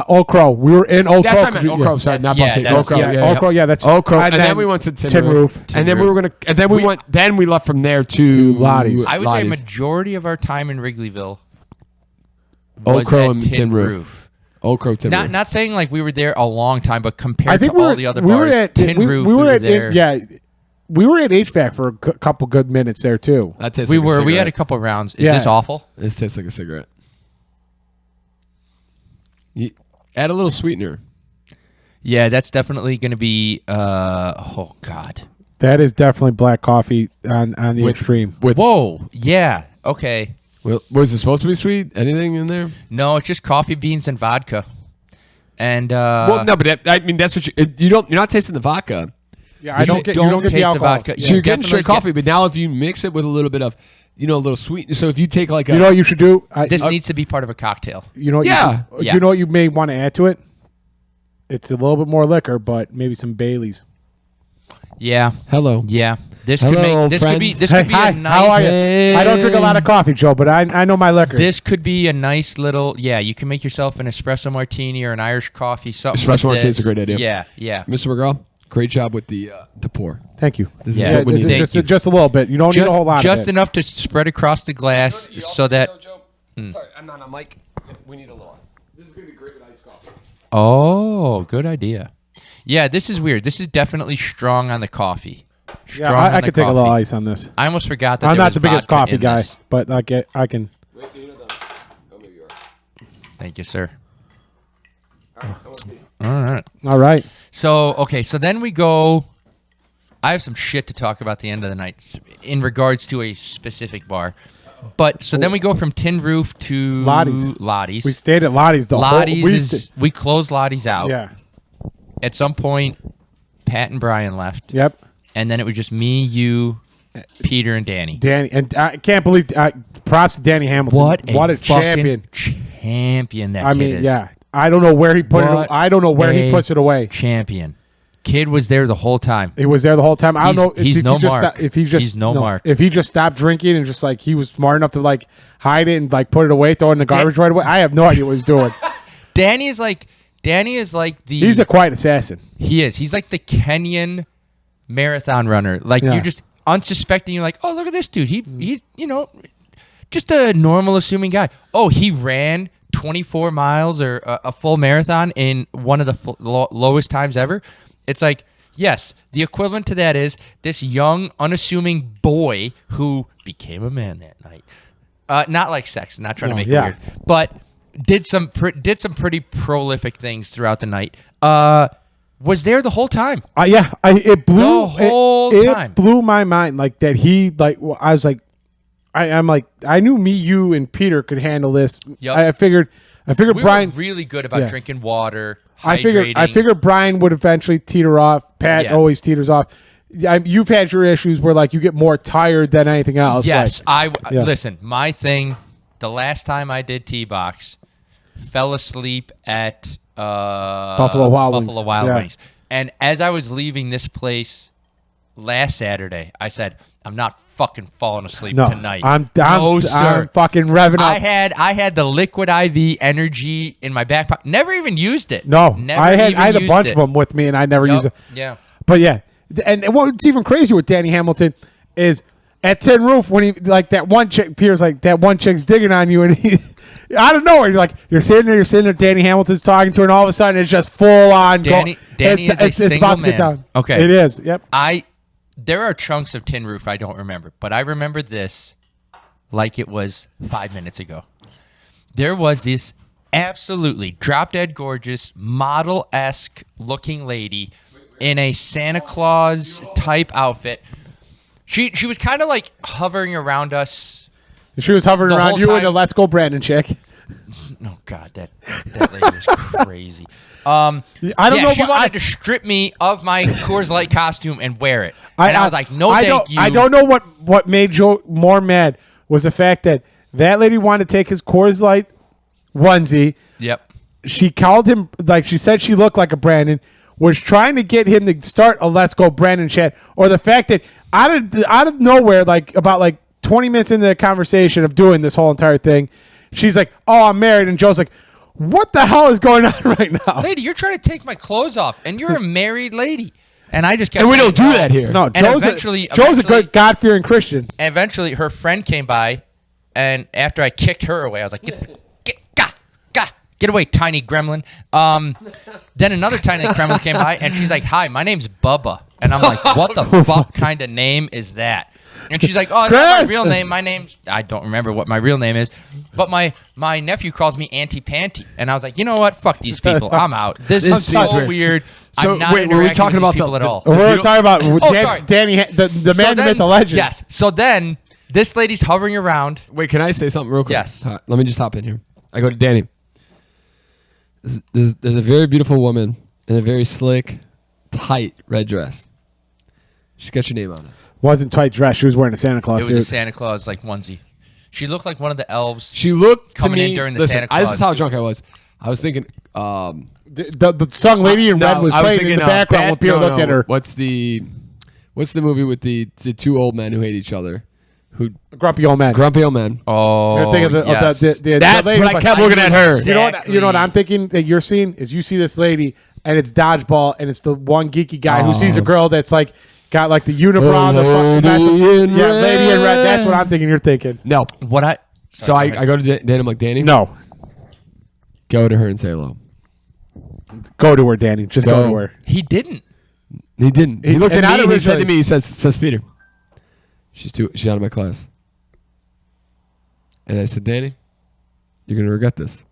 Speaker 3: Oak Crow. We were in Oak
Speaker 1: That's
Speaker 3: Crow.
Speaker 1: what I meant. Oak Crow. Sorry, not
Speaker 2: Yeah,
Speaker 1: Pub City.
Speaker 2: that's-
Speaker 1: Oak Crow.
Speaker 3: Yeah,
Speaker 1: Yeah,
Speaker 3: Oak Crow. Yeah, that's
Speaker 1: Oak Crow. And then we went to
Speaker 3: Tin Roof.
Speaker 1: And then we were gonna. And then we went. Then we left from there to
Speaker 3: Lottie's.
Speaker 2: I would say a
Speaker 1: Lottie's.
Speaker 2: majority of our time in Wrigleyville
Speaker 1: Oak
Speaker 2: was
Speaker 1: Crow
Speaker 2: at
Speaker 1: and
Speaker 2: Tin
Speaker 1: Tin Roof.
Speaker 2: Roof.
Speaker 1: Oak Crow Tin Roof.
Speaker 2: Not saying like we were there a long time, but
Speaker 3: I
Speaker 2: compared
Speaker 3: think
Speaker 2: to all the other
Speaker 3: we
Speaker 2: bars,
Speaker 3: were at
Speaker 2: Tin Roof,
Speaker 3: we were at
Speaker 2: there.
Speaker 3: we were at HVAC for a couple good minutes there too.
Speaker 1: That tastes
Speaker 2: We
Speaker 1: like a
Speaker 2: were. We had a
Speaker 1: cigarette.
Speaker 2: couple rounds. Is
Speaker 3: Yeah.
Speaker 2: this awful?
Speaker 1: This tastes like a cigarette. You add a little sweetener.
Speaker 2: Yeah, that's definitely going to be. Oh God.
Speaker 3: That is definitely black coffee on the
Speaker 1: With-
Speaker 3: extreme.
Speaker 1: With
Speaker 2: Whoa. Yeah. Okay.
Speaker 1: well, was it supposed to be sweet? Anything in there?
Speaker 2: No, it's just coffee beans and vodka. And
Speaker 1: Well, no, but I mean that's what you don't. You're not tasting the vodka.
Speaker 3: Yeah, I don't get
Speaker 2: don't
Speaker 3: the
Speaker 2: taste the
Speaker 3: alcohol.
Speaker 2: vodka.
Speaker 1: So you're getting
Speaker 2: definitely
Speaker 1: straight coffee, but now if you mix it with a little bit of, a little sweet. So if you take like a,
Speaker 3: You know what you should do?
Speaker 2: This needs to be part of a cocktail.
Speaker 3: You know what
Speaker 1: Yeah.
Speaker 3: you,
Speaker 2: Yeah.
Speaker 3: you know what you may want to add to it? It's a little bit more liquor, but maybe some Baileys.
Speaker 2: Yeah.
Speaker 1: hello.
Speaker 2: Yeah. This
Speaker 1: Hello,
Speaker 2: could make. This could be.
Speaker 1: friends.
Speaker 2: This
Speaker 3: Hey,
Speaker 2: could be
Speaker 3: hi,
Speaker 2: a nice.
Speaker 3: how are you?
Speaker 1: Hey.
Speaker 3: I don't drink a lot of coffee, Joe, but I know my liquors.
Speaker 2: This could be a nice little. Yeah, you can make yourself an espresso martini or an Irish coffee. Something.
Speaker 1: Espresso
Speaker 2: with
Speaker 1: martini is
Speaker 2: this.
Speaker 1: a great idea.
Speaker 2: Yeah. Yeah.
Speaker 1: Mr. McGraw, great job with the pour.
Speaker 3: Thank you.
Speaker 1: This
Speaker 2: Yeah.
Speaker 1: is what we need.
Speaker 2: Thank you.
Speaker 3: Just a little bit. You don't need a whole lot
Speaker 2: just
Speaker 3: of it.
Speaker 2: enough to spread across the glass so that.
Speaker 1: Sorry, I'm not on mic. We need a little. This is gonna be great with iced coffee.
Speaker 2: Oh, good idea. Yeah, this is weird. This is definitely strong on the coffee.
Speaker 3: Yeah,
Speaker 2: Strong on
Speaker 3: I
Speaker 2: the
Speaker 3: could take a little
Speaker 2: coffee.
Speaker 3: ice on this.
Speaker 2: I almost forgot that
Speaker 3: I'm
Speaker 2: there
Speaker 3: not
Speaker 2: was
Speaker 3: the biggest
Speaker 2: vodka
Speaker 3: coffee
Speaker 2: in
Speaker 3: guy,
Speaker 2: this.
Speaker 3: but I can.
Speaker 1: Wait, you're not done. Oh, maybe you are.
Speaker 2: Thank you, sir.
Speaker 1: All right, I want to be.
Speaker 2: All right.
Speaker 3: All right.
Speaker 2: So then we go. I have some shit to talk about the end of the night in regards to a specific bar. But so then we go from Tin Roof to
Speaker 3: Lottie's. We stayed at Lottie's the
Speaker 2: Lottie's we closed Lottie's out.
Speaker 3: Yeah.
Speaker 2: At some point, Pat and Brian left.
Speaker 3: Yep.
Speaker 2: And then it was just me, you, Peter, and Danny.
Speaker 3: Danny, and I can't believe. Props to Danny Hamilton.
Speaker 2: What a
Speaker 3: champion!
Speaker 2: Champion that
Speaker 3: I
Speaker 2: kid
Speaker 3: mean,
Speaker 2: is.
Speaker 3: yeah. I don't know where he put
Speaker 2: What
Speaker 3: it. I don't know where he
Speaker 2: a
Speaker 3: puts it away.
Speaker 2: Champion. Kid was there the whole time.
Speaker 3: He was there the whole time. I don't know
Speaker 2: He's no Mark.
Speaker 3: if he just
Speaker 2: He's no Mark.
Speaker 3: If he just stopped drinking and just like he was smart enough to like hide it and like put it away, throw it in the garbage right away. I have no idea what he's doing.
Speaker 2: Danny is like the.
Speaker 3: He's a quiet assassin.
Speaker 2: He is. He's like the Kenyan marathon runner. Like you're just unsuspecting. You're like, oh, look at this dude. He's just a normal assuming guy. Oh, he ran 24 miles or a full marathon in one of the lowest times ever. It's like, yes, the equivalent to that is this young, unassuming boy who became a man that night. Not like sex, not trying to make it weird, but did some pretty prolific things throughout the night. Was there the whole time.
Speaker 3: It blew
Speaker 2: the whole time.
Speaker 3: It blew my mind like that. He like I was like, I'm like I knew me, you, and Peter could handle this.
Speaker 2: Yep.
Speaker 3: I figured Brian
Speaker 2: were really good about drinking water. Hydrating.
Speaker 3: I figured Brian would eventually teeter off. Pat always teeters off. You've had your issues where like you get more tired than anything else.
Speaker 2: Yes, listen. My thing, the last time I did TBox, fell asleep at
Speaker 3: Buffalo Wild
Speaker 2: Wings. And as I was leaving this place last Saturday, I said, "I'm not fucking falling asleep tonight."
Speaker 3: I'm fucking revving up.
Speaker 2: I had the Liquid IV energy in my back pocket. Never even used it.
Speaker 3: No, I had a bunch of them with me, and I never used it.
Speaker 2: Yeah,
Speaker 3: but yeah, and what's even crazier with Danny Hamilton is at Tin Roof when he like that one chick. Peter's like that one chick's digging on you, and he out of nowhere you're sitting there. Danny Hamilton's talking to her, and all of a sudden it's just full on.
Speaker 2: Danny is a single
Speaker 3: about to
Speaker 2: man.
Speaker 3: get down.
Speaker 2: Okay,
Speaker 3: it is. Yep.
Speaker 2: There are chunks of Tin Roof I don't remember, but I remember this like it was 5 minutes ago. There was this absolutely drop-dead gorgeous, model-esque looking lady in a Santa Claus type outfit. She was kind of like hovering around us.
Speaker 3: She was hovering around you and a Let's Go Brandon chick.
Speaker 2: Oh, God, that lady is crazy.
Speaker 3: I don't know.
Speaker 2: She wanted to strip me of my Coors Light costume and wear it. And I was like, no, thank you.
Speaker 3: I don't know what made Joe more mad was the fact that lady wanted to take his Coors Light onesie.
Speaker 2: Yep.
Speaker 3: She called him, like she said she looked like a Brandon, was trying to get him to start a Let's Go Brandon chat. Or the fact that out of nowhere, like about like 20 minutes into the conversation of doing this whole entire thing, she's like, oh, I'm married. And Joe's like, what the hell is going on right now?
Speaker 2: Lady, you're trying to take my clothes off, and you're a married lady. And I just kept
Speaker 1: and we don't do that here.
Speaker 3: No, Joe's a good God-fearing Christian.
Speaker 2: Eventually, her friend came by, and after I kicked her away, I was like, get away, tiny gremlin. Then another tiny gremlin came by, and she's like, hi, my name's Bubba. And I'm like, what the fuck kind of name is that? And she's like, oh, it's not my real name. My name's... I don't remember what my real name is. But my nephew calls me Auntie Panty. And I I was like, you know what? Fuck these people. I'm out. This is so weird.
Speaker 1: So
Speaker 2: I'm not
Speaker 1: wait, were we talking about
Speaker 2: people at all?
Speaker 3: We're talking about
Speaker 2: sorry.
Speaker 3: Danny, the man, the myth, the legend.
Speaker 2: Yes. So then this lady's hovering around.
Speaker 1: Wait, can I say something real quick?
Speaker 2: Yes.
Speaker 1: Let me just hop in here. I go to Danny. There's a very beautiful woman in a very slick, tight red dress. She's got your name on it.
Speaker 3: Wasn't tight dress. She was wearing a Santa Claus
Speaker 2: suit. It was a Santa Claus like onesie. She looked like one of the elves.
Speaker 1: She looked
Speaker 2: coming
Speaker 1: to me,
Speaker 2: in during the Santa Claus.
Speaker 1: This is how drunk I was. I was thinking,
Speaker 3: the song "Lady in Red" was playing in the background when people looked at her.
Speaker 1: What's the movie with the two old men who hate each other?
Speaker 3: Grumpy Old Men.
Speaker 1: Grumpy Old Men.
Speaker 2: Oh,
Speaker 3: you're thinking of
Speaker 1: That's
Speaker 3: lady,
Speaker 1: what I kept looking at her.
Speaker 2: Exactly.
Speaker 3: You know what I'm thinking that you're seeing is you see this lady and it's dodgeball and it's the one geeky guy who sees a girl that's like got like the unibrow,
Speaker 1: Lady in Red.
Speaker 3: Lady in Red. That's what I'm thinking. You're thinking.
Speaker 1: No.
Speaker 3: Sorry,
Speaker 1: I go to Danny. I'm like, Danny.
Speaker 3: No.
Speaker 1: Go to her and say hello.
Speaker 3: Go to her, Danny. Just go to her.
Speaker 2: He didn't.
Speaker 1: He didn't. He looked at me and he said to me, he says Peter, she's out of my class. And I said, Danny, you're going to regret this.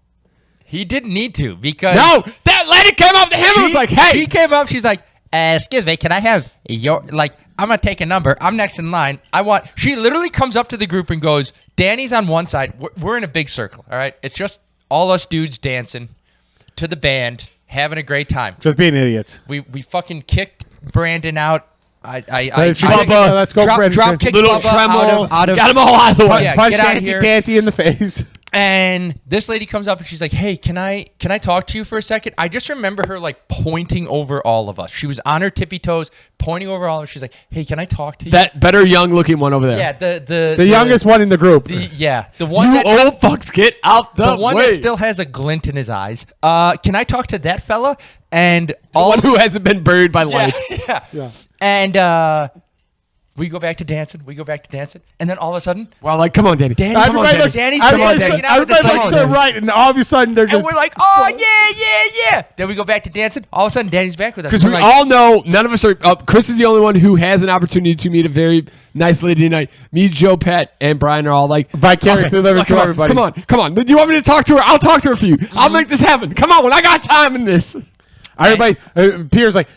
Speaker 2: He didn't need to because...
Speaker 1: No! That lady came up to him and was like, hey!
Speaker 2: She came up, she's like, excuse me, can I have your... Like, I'm going to take a number. I'm next in line. She literally comes up to the group and goes, Danny's on one side. We're in a big circle, all right? It's just all us dudes dancing to the band, having a great time.
Speaker 3: Just being idiots.
Speaker 2: We fucking kicked Brandon out.
Speaker 3: Let's go,
Speaker 2: drop kick
Speaker 1: little
Speaker 2: Bubba
Speaker 1: tremolo
Speaker 2: out of
Speaker 1: got him all out of the way.
Speaker 2: Yeah,
Speaker 3: Punch
Speaker 2: get out of
Speaker 3: Auntie
Speaker 2: here.
Speaker 3: Panty in the face.
Speaker 2: And this lady comes up and she's like, "Hey, can I talk to you for a second?" I just remember her like pointing over all of us. She was on her tippy toes, pointing over all of us. She's like, "Hey, can I talk to you?"
Speaker 1: That better young looking one over there.
Speaker 2: Yeah,
Speaker 3: the youngest one in the group.
Speaker 2: the one
Speaker 1: You
Speaker 2: that
Speaker 1: old fucks, get out
Speaker 2: the
Speaker 1: the
Speaker 2: one
Speaker 1: way.
Speaker 2: that still has a glint in his eyes. Can I talk to that fella? And
Speaker 1: The
Speaker 2: all
Speaker 1: one who hasn't been buried by life.
Speaker 2: yeah. And we go back to dancing. And then all of a sudden,
Speaker 1: Well, like, come on, Danny.
Speaker 2: Danny,
Speaker 1: Come on,
Speaker 3: Everybody
Speaker 1: Danny.
Speaker 3: looks,
Speaker 2: Danny's
Speaker 3: everybody
Speaker 2: hanging
Speaker 3: looks,
Speaker 2: out with the
Speaker 3: everybody looks
Speaker 2: phone.
Speaker 3: to the right, and all of a sudden they're
Speaker 2: and
Speaker 3: just.
Speaker 2: we're like, "Oh, yeah." Then we go back to dancing. All of a sudden, Danny's back with us.
Speaker 1: Because
Speaker 2: We're
Speaker 1: we
Speaker 2: like,
Speaker 1: all know none of us are. Chris is the only one who has an opportunity to meet a very nice lady tonight. Me, Joe, Pat, and Brian are all like
Speaker 3: Vicariously living through everybody.
Speaker 1: Come on. Do you want me to talk to her? I'll talk to her for you. I'll make this happen. Come on, when I got time in this.
Speaker 3: Everybody, Peter's like,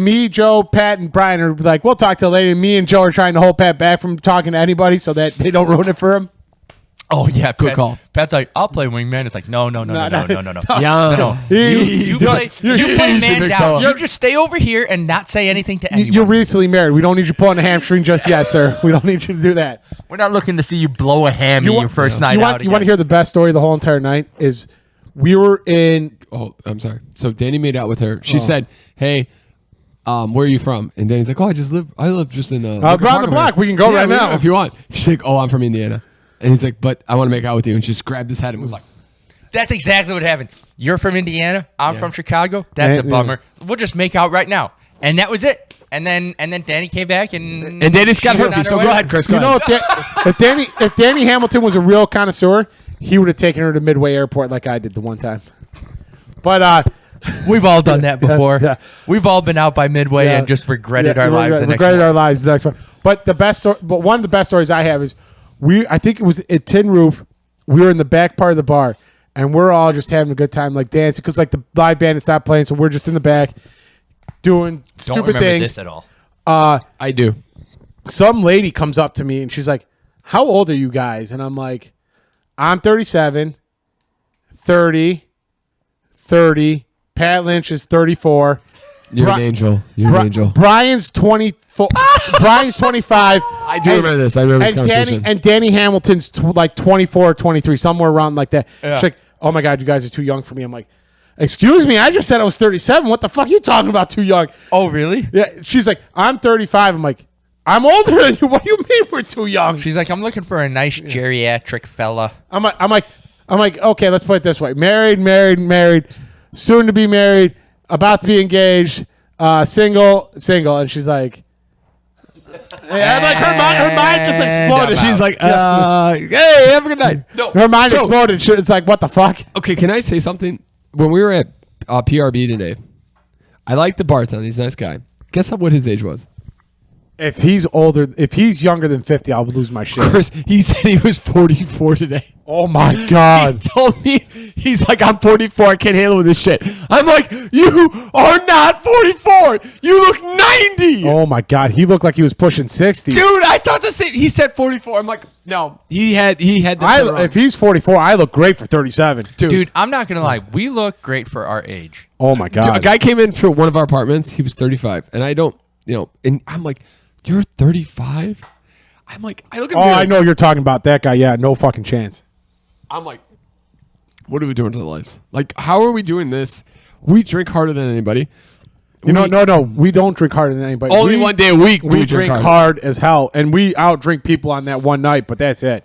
Speaker 3: me, Joe, Pat, and Brian are like, we'll talk to the lady. And me and Joe are trying to hold Pat back from talking to anybody so that they don't ruin it for him.
Speaker 2: "Oh yeah,
Speaker 1: Good call.
Speaker 2: Pat's like, "I'll play wingman." It's like, no.
Speaker 1: Yeah.
Speaker 2: You play man
Speaker 1: big
Speaker 2: down.
Speaker 1: fella.
Speaker 2: You just stay over here and not say anything to anyone.
Speaker 3: You're recently married. We don't need you pulling a hamstring just yet, sir. We don't need you to do that.
Speaker 2: We're not looking to see you blow a hammy your first night
Speaker 3: You
Speaker 2: out.
Speaker 3: want to hear the best story of the whole entire night? Is we were in.
Speaker 1: Oh, I'm sorry. So Danny made out with her. She said, "Hey, where are you from?" And Danny's like, "Oh, I live just in
Speaker 3: around the block. We can go right now
Speaker 1: if you want." She's like, "Oh, I'm from Indiana." And he's like, "But I want to make out with you." And she just grabbed his head and was like,
Speaker 2: That's exactly what happened. You're from Indiana. I'm from Chicago. That's a bummer. We'll just make out right now. And that was it. And then Danny came back and
Speaker 1: Danny's got
Speaker 2: she went on
Speaker 1: herpes.
Speaker 2: her
Speaker 1: So
Speaker 2: way.
Speaker 1: go ahead, Chris. Go
Speaker 3: You know,
Speaker 1: ahead.
Speaker 3: if Danny Hamilton was a real connoisseur, he would have taken her to Midway Airport like I did the one time. But
Speaker 2: We've all done that before.
Speaker 3: Yeah.
Speaker 2: We've all been out by Midway
Speaker 3: Yeah.
Speaker 2: and just regretted our lives the next
Speaker 3: regretted
Speaker 2: one.
Speaker 3: our lives the next one. But one of the best stories I have is I think it was at Tin Roof. We were in the back part of the bar, and we're all just having a good time, like dancing, because like the live band had stopped playing, so we're just in the back doing
Speaker 2: Don't
Speaker 3: stupid
Speaker 2: remember
Speaker 3: things.
Speaker 2: this at all.
Speaker 1: I do.
Speaker 3: Some lady comes up to me and she's like, "How old are you guys?" And I'm like, "I'm 37, 30. Pat Lynch is 34.
Speaker 1: You're an angel. You're an angel.
Speaker 3: Brian's 24. Brian's 25.
Speaker 1: I do remember this. I remember this conversation.
Speaker 3: Danny Hamilton's like 24 or 23, somewhere around like that.
Speaker 2: Yeah.
Speaker 3: She's like, "Oh my God, you guys are too young for me." I'm like, "Excuse me, I just said I was 37. What the fuck are you talking about too young?"
Speaker 2: Oh, really?
Speaker 3: Yeah. She's like, "I'm 35. I'm like, "I'm older than you. What do you mean we're too young?"
Speaker 2: She's like, "I'm looking for a nice geriatric fella."
Speaker 3: I'm like, okay, let's put it this way: married, soon to be married, about to be engaged, single, and she's like, yeah, like her mind just exploded.
Speaker 1: She's like, hey, have a good night. No.
Speaker 3: Her mind exploded. It's like, what the fuck?
Speaker 1: Okay, can I say something? When we were at PRB today, I liked the bartender. He's a nice guy. Guess what his age was?
Speaker 3: If he's younger than 50, I'll lose my shit.
Speaker 1: Chris, he said he was 44 today.
Speaker 3: Oh my
Speaker 1: He
Speaker 3: God.
Speaker 1: told me, he's like, "I'm 44. I can't handle this shit." I'm like, "You are not 44. You look 90."
Speaker 3: Oh my God. He looked like he was pushing 60.
Speaker 1: Dude, I thought the same. He said 44. I'm like, no, he had this wrong.
Speaker 3: If he's 44, I look great for 37.
Speaker 2: Dude, I'm not gonna lie. We look great for our age.
Speaker 3: Oh my God.
Speaker 1: A guy came in for one of our apartments. He was 35, and I don't, and I'm like, "You're 35?" I'm like, I look at.
Speaker 3: I know you're talking about that guy. Yeah, no fucking chance.
Speaker 1: I'm like, what are we doing to the lives? Like, how are we doing this? We drink harder than anybody.
Speaker 3: No. We don't drink harder than anybody.
Speaker 1: Only one day a week do
Speaker 3: We drink hard as hell, and we outdrink people on that one night. But that's it.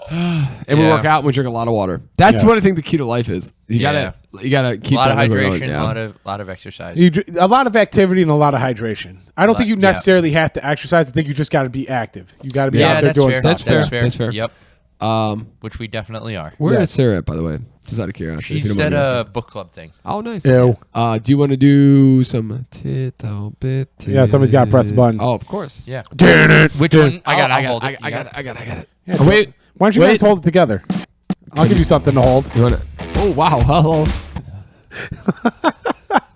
Speaker 1: And we work out and we drink a lot of water. That's what I think the key to life is. You gotta keep
Speaker 2: A lot of
Speaker 1: that liver
Speaker 2: hydration,
Speaker 1: going, yeah.
Speaker 2: a lot of exercise.
Speaker 3: A lot of activity and a lot of hydration. I don't think you necessarily have to exercise. I think you just got to be active. You got to be out there
Speaker 2: that's
Speaker 3: doing
Speaker 2: fair.
Speaker 3: stuff.
Speaker 1: That's fair.
Speaker 2: fair.
Speaker 1: That's fair.
Speaker 2: Yep. Which we definitely are.
Speaker 1: Where
Speaker 3: Yeah.
Speaker 1: is Sarah at, by the way? Just out of curiosity.
Speaker 2: She
Speaker 1: if you don't
Speaker 2: said
Speaker 1: mind me
Speaker 2: a
Speaker 1: asking.
Speaker 2: book club thing.
Speaker 1: Oh, nice.
Speaker 3: Ew.
Speaker 1: Do you want to do some tittle bit?
Speaker 3: Yeah, somebody's gotta press the button.
Speaker 1: Oh, of course.
Speaker 2: Yeah.
Speaker 3: Damn
Speaker 2: Which one?
Speaker 1: I got
Speaker 2: I'll hold
Speaker 1: it. I got it.
Speaker 3: Yeah,
Speaker 1: Oh, wait.
Speaker 3: Why don't you guys hold it together? I'll give you something to hold.
Speaker 1: You want to? Oh, wow. Hello.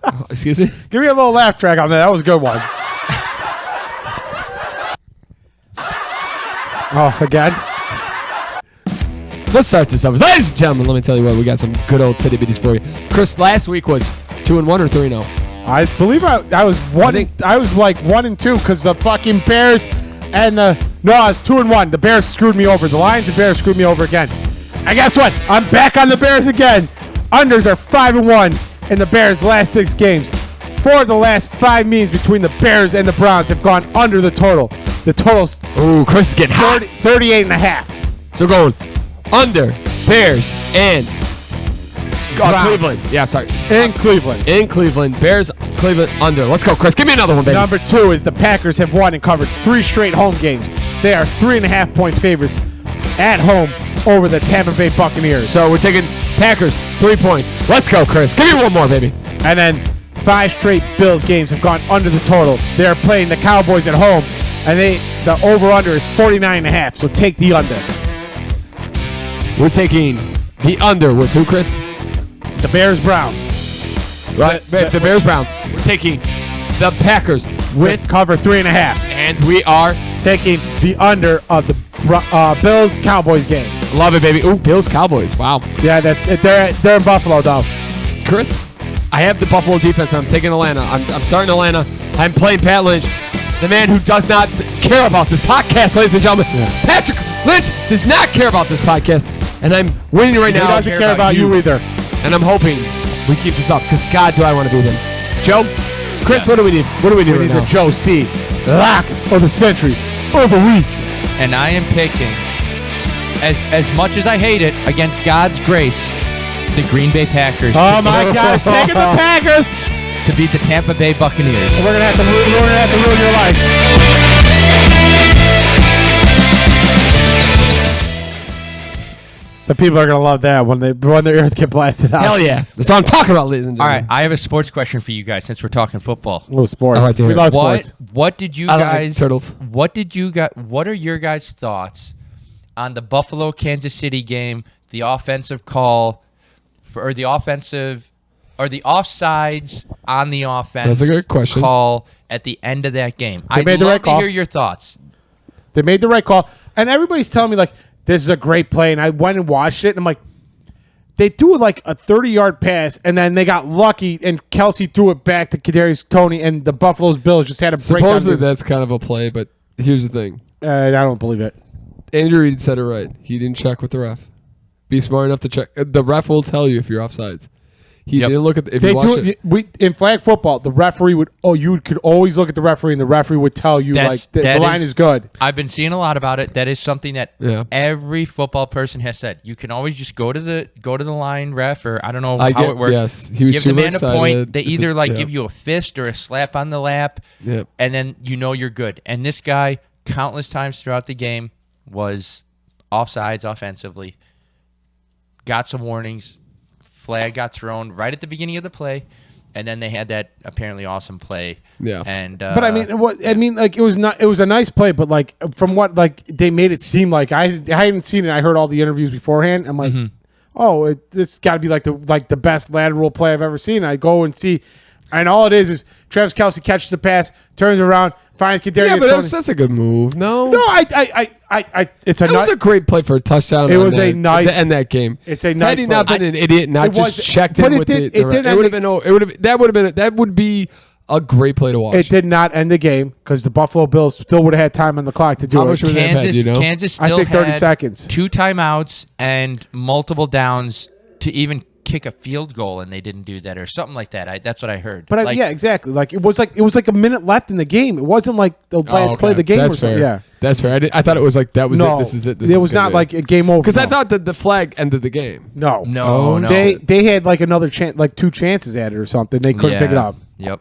Speaker 1: Oh, excuse me?
Speaker 3: Give me a little laugh track on that. That was a good one. Oh, again?
Speaker 1: Let's start this up. Ladies and gentlemen, let me tell you what. We got some good old titty bitties for you. Chris, last week was 2-1 or 3-0?
Speaker 3: I believe I was one. I was like 1-2 because the fucking Bears and I was 2-1. The Bears screwed me over. The Lions and Bears screwed me over again. And guess what? I'm back on the Bears again. Unders are 5-1 in the Bears' last 6 games. 4 of the last 5 meetings between the Bears and the Browns have gone under the total. The total's
Speaker 1: Ooh, Chris is getting hot.
Speaker 3: 38.5.
Speaker 1: So going under Bears and
Speaker 3: Browns.
Speaker 1: Cleveland. Yeah, sorry.
Speaker 3: In Cleveland.
Speaker 1: In Cleveland. Bears, Cleveland, under. Let's go, Chris. Give me another one, baby.
Speaker 3: Number 2 is the Packers have won and covered 3 straight home games. They are 3.5-point favorites at home over the Tampa Bay Buccaneers.
Speaker 1: So we're taking Packers, 3 points. Let's go, Chris. Give me one more, baby.
Speaker 3: And then 5 straight Bills games have gone under the total. They are playing the Cowboys at home, and the over-under is 49.5. So take the under.
Speaker 1: We're taking the under with who, Chris?
Speaker 3: The Bears-Browns.
Speaker 1: Right, the Bears-Browns. We're taking the Packers with
Speaker 3: cover 3.5.
Speaker 1: and we are
Speaker 3: Taking the under of the Bills-Cowboys game.
Speaker 1: love it, baby. Ooh, Bills, Cowboys. Wow.
Speaker 3: Yeah, they're in Buffalo, though.
Speaker 1: Chris, I have the Buffalo defense. I'm taking Atlanta. I'm starting Atlanta. I'm playing Pat Lynch, the man who does not care about this podcast, ladies and gentlemen.
Speaker 3: Yeah.
Speaker 1: Patrick Lynch does not care about this podcast, and I'm winning right now.
Speaker 3: He doesn't care about you either.
Speaker 1: And I'm hoping we keep this up because God, do I want to be them. Joe, Chris, what do we need? What do we do
Speaker 3: We
Speaker 1: right
Speaker 3: need
Speaker 1: now?
Speaker 3: the Joe C. Lock of the century of the week.
Speaker 2: And I am picking, as much as I hate it, against God's grace, the Green Bay Packers.
Speaker 3: Oh my gosh, taking the Packers.
Speaker 2: To beat the Tampa Bay Buccaneers.
Speaker 3: We're gonna have to ruin your life. The people are gonna love that when their ears get blasted out.
Speaker 1: Hell yeah. That's what I'm talking about, ladies and
Speaker 2: All
Speaker 1: gentlemen.
Speaker 2: right, I have a sports question for you guys since we're talking football.
Speaker 3: Oh, sports.
Speaker 1: I like to hear
Speaker 3: We
Speaker 1: it.
Speaker 3: love sports.
Speaker 2: What did you
Speaker 1: I like
Speaker 2: guys?
Speaker 1: turtles.
Speaker 2: What are your guys' thoughts on the Buffalo Kansas City game? The offensive call or the offsides on the offense.
Speaker 1: That's a good question.
Speaker 2: Call at the end of that game. I'd
Speaker 3: made the
Speaker 2: love
Speaker 3: right
Speaker 2: to
Speaker 3: call.
Speaker 2: hear your thoughts.
Speaker 3: They made the right call, and everybody's telling me like this is a great play, and I went and watched it, and I'm like, they threw like a 30-yard pass, and then they got lucky, and Kelsey threw it back to Kadarius Toney, and the Buffalo Bills just had a breakdown.
Speaker 1: Supposedly that's kind of a play, but here's the thing.
Speaker 3: I don't believe it.
Speaker 1: Andrew Reid said it right. He didn't check with the ref. Be smart enough to check. The ref will tell you if you're offsides. He
Speaker 2: Yep.
Speaker 1: didn't look at the, if
Speaker 3: They
Speaker 1: you watched
Speaker 3: do
Speaker 1: it.
Speaker 3: in flag football. The referee would. Oh, you could always look at the referee, and the referee would tell you
Speaker 2: That's-
Speaker 3: like the
Speaker 2: that
Speaker 3: line
Speaker 2: is-
Speaker 3: is good.
Speaker 2: I've been seeing a lot about it. That is something that
Speaker 1: Yeah.
Speaker 2: every football person has said. You can always just go to the line ref, or I don't know
Speaker 1: I
Speaker 2: how
Speaker 1: get-
Speaker 2: it works.
Speaker 1: yes. He was
Speaker 2: give the
Speaker 1: super
Speaker 2: man a point.
Speaker 1: excited.
Speaker 2: They
Speaker 1: It's
Speaker 2: either
Speaker 1: yeah.
Speaker 2: give you a fist or a slap on the lap,
Speaker 1: Yep.
Speaker 2: and then you know you're good. And this guy, countless times throughout the game, was offsides offensively. Got some warnings. Flag got thrown right at the beginning of the play. And then they had that apparently awesome play.
Speaker 1: Yeah.
Speaker 2: And
Speaker 3: But I mean, like it was not. It was a nice play, but like from what like they made it seem like I hadn't seen it. I heard all the interviews beforehand. I'm like, oh, this got to be like the best lateral play I've ever seen. I go and see, and all it is Travis Kelce catches the pass, turns around, finds Kadarius
Speaker 1: Yeah, but
Speaker 3: Toney.
Speaker 1: that's a good move. No.
Speaker 3: No, it's a
Speaker 1: It was
Speaker 3: nice.
Speaker 1: a great play for a touchdown.
Speaker 3: It
Speaker 1: on
Speaker 3: was a
Speaker 1: that-
Speaker 3: nice-
Speaker 1: to end that game.
Speaker 3: It's a nice
Speaker 1: Had he not
Speaker 3: play.
Speaker 1: been an idiot, not
Speaker 3: It
Speaker 1: just
Speaker 3: was-
Speaker 1: checked
Speaker 3: but
Speaker 1: in
Speaker 3: it
Speaker 1: with
Speaker 3: did-
Speaker 1: the
Speaker 3: it did
Speaker 1: it
Speaker 3: end
Speaker 1: would
Speaker 3: the-
Speaker 1: have been. It would have. That would be a great play to watch.
Speaker 3: It did not end the game because the Buffalo Bills still would have had time on the clock to do
Speaker 1: How
Speaker 3: it.
Speaker 1: much would they have had,
Speaker 2: Kansas,
Speaker 1: you know?
Speaker 2: Kansas
Speaker 3: I
Speaker 2: still
Speaker 3: think 30
Speaker 2: had
Speaker 3: seconds.
Speaker 2: 2 timeouts and multiple downs to even kick a field goal, and they didn't do that or something like that. That's what I heard.
Speaker 3: But yeah, exactly. Like it was like a minute left in the game. It wasn't like the last
Speaker 1: Oh,
Speaker 3: play of the game
Speaker 1: That's
Speaker 3: or something.
Speaker 1: fair.
Speaker 3: Yeah.
Speaker 1: That's fair. I thought it was like that was
Speaker 3: No,
Speaker 1: it. This is it.
Speaker 3: It was not like a game over.
Speaker 1: because I
Speaker 3: No.
Speaker 1: thought that the flag ended the game.
Speaker 3: no,
Speaker 2: No,
Speaker 1: Oh,
Speaker 2: no.
Speaker 3: They had like another chance, like 2 chances at it or something. They couldn't pick it up.
Speaker 2: Yep.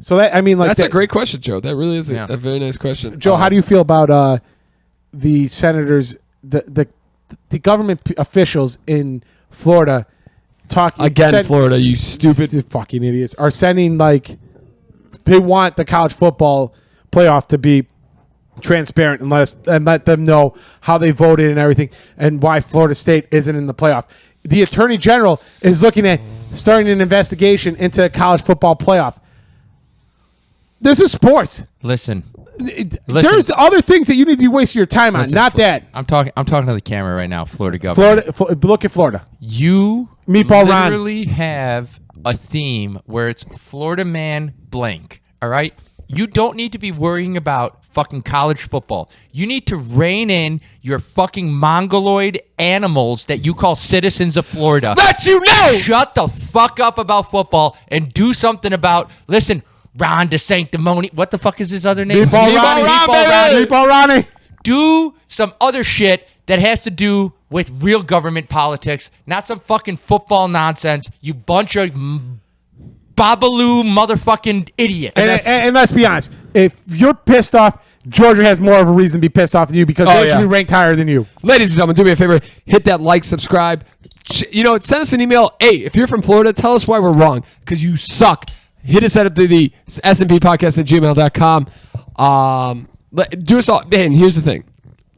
Speaker 3: So that I mean, like
Speaker 1: That's a great question, Joe. That really is
Speaker 2: Yeah.
Speaker 1: a very nice question.
Speaker 3: Joe, how do you feel about the senators, the government officials in Florida talking
Speaker 1: again, Florida? You stupid.
Speaker 3: fucking idiots are sending like they want the college football playoff to be transparent and let them know how they voted and everything and why Florida State isn't in the playoff. The Attorney General is looking at starting an investigation into a college football playoff. This is sports.
Speaker 2: Listen.
Speaker 3: There's other things that you need to be wasting your time on, not that.
Speaker 2: I'm talking to the camera right now, Florida government.
Speaker 3: Look at Florida.
Speaker 2: You
Speaker 3: Meatball Ron.
Speaker 2: literally have a theme where it's Florida man blank. All right? You don't need to be worrying about fucking college football. You need to rein in your fucking mongoloid animals that you call citizens of Florida.
Speaker 1: Let you know.
Speaker 2: Shut the fuck up about football and do something about, listen, Ron DeSanctimony. What the fuck is his other name?
Speaker 3: Meatball Ronnie.
Speaker 2: Do some other shit that has to do with real government politics, not some fucking football nonsense, you bunch of babaloo motherfucking idiots.
Speaker 3: And let's be honest, if you're pissed off, Georgia has more of a reason to be pissed off than you because they should be ranked higher than you.
Speaker 1: Ladies and gentlemen, do me a favor. Hit that like, subscribe. Send us an email. Hey, if you're from Florida, tell us why we're wrong because you suck. Hit us at the snppodcast@gmail.com. Do us all. Man, here's the thing.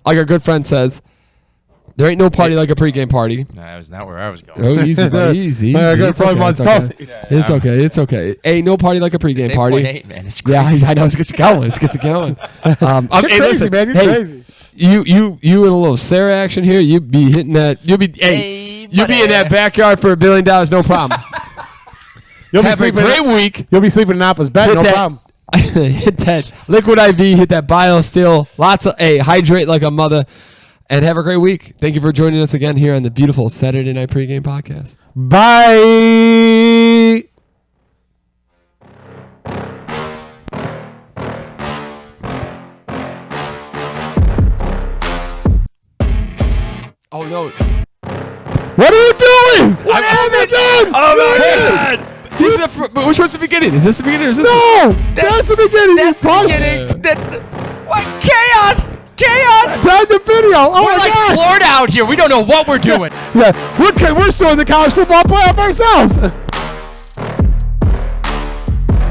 Speaker 1: Like our good friend says, there ain't no party like a pregame party.
Speaker 2: Nah, that was not where I was going.
Speaker 1: Oh, easy, buddy, easy. It's okay. Ain't no party like a pregame party.
Speaker 2: 8.8, man. It's crazy.
Speaker 1: Yeah, I know. It gets you going. It gets you going.
Speaker 3: You're crazy, man. You're crazy.
Speaker 1: You in a little Sarah action here. You be hitting that. You'll be in that backyard for $1 billion. No problem.
Speaker 3: You'll be
Speaker 1: Have a
Speaker 3: sleeping.
Speaker 1: great week.
Speaker 3: You'll be sleeping in Napa's bed. No problem.
Speaker 1: Hit that Liquid IV. Hit that BioSteel. Lots of hydrate like a mother. And have a great week. Thank you for joining us again here on the beautiful Saturday Night Pregame Podcast.
Speaker 3: Bye.
Speaker 1: Oh, no.
Speaker 3: What are you doing?
Speaker 1: What happened? Oh, my God. Which one's the beginning? Is this the beginning or is this
Speaker 3: That's the beginning.
Speaker 2: That's the beginning. What? Chaos!
Speaker 3: Time the video. Oh,
Speaker 2: We're
Speaker 3: my
Speaker 2: like
Speaker 3: God.
Speaker 2: Florida out here. We don't know what we're doing.
Speaker 3: Yeah, we're still in the college football playoff ourselves.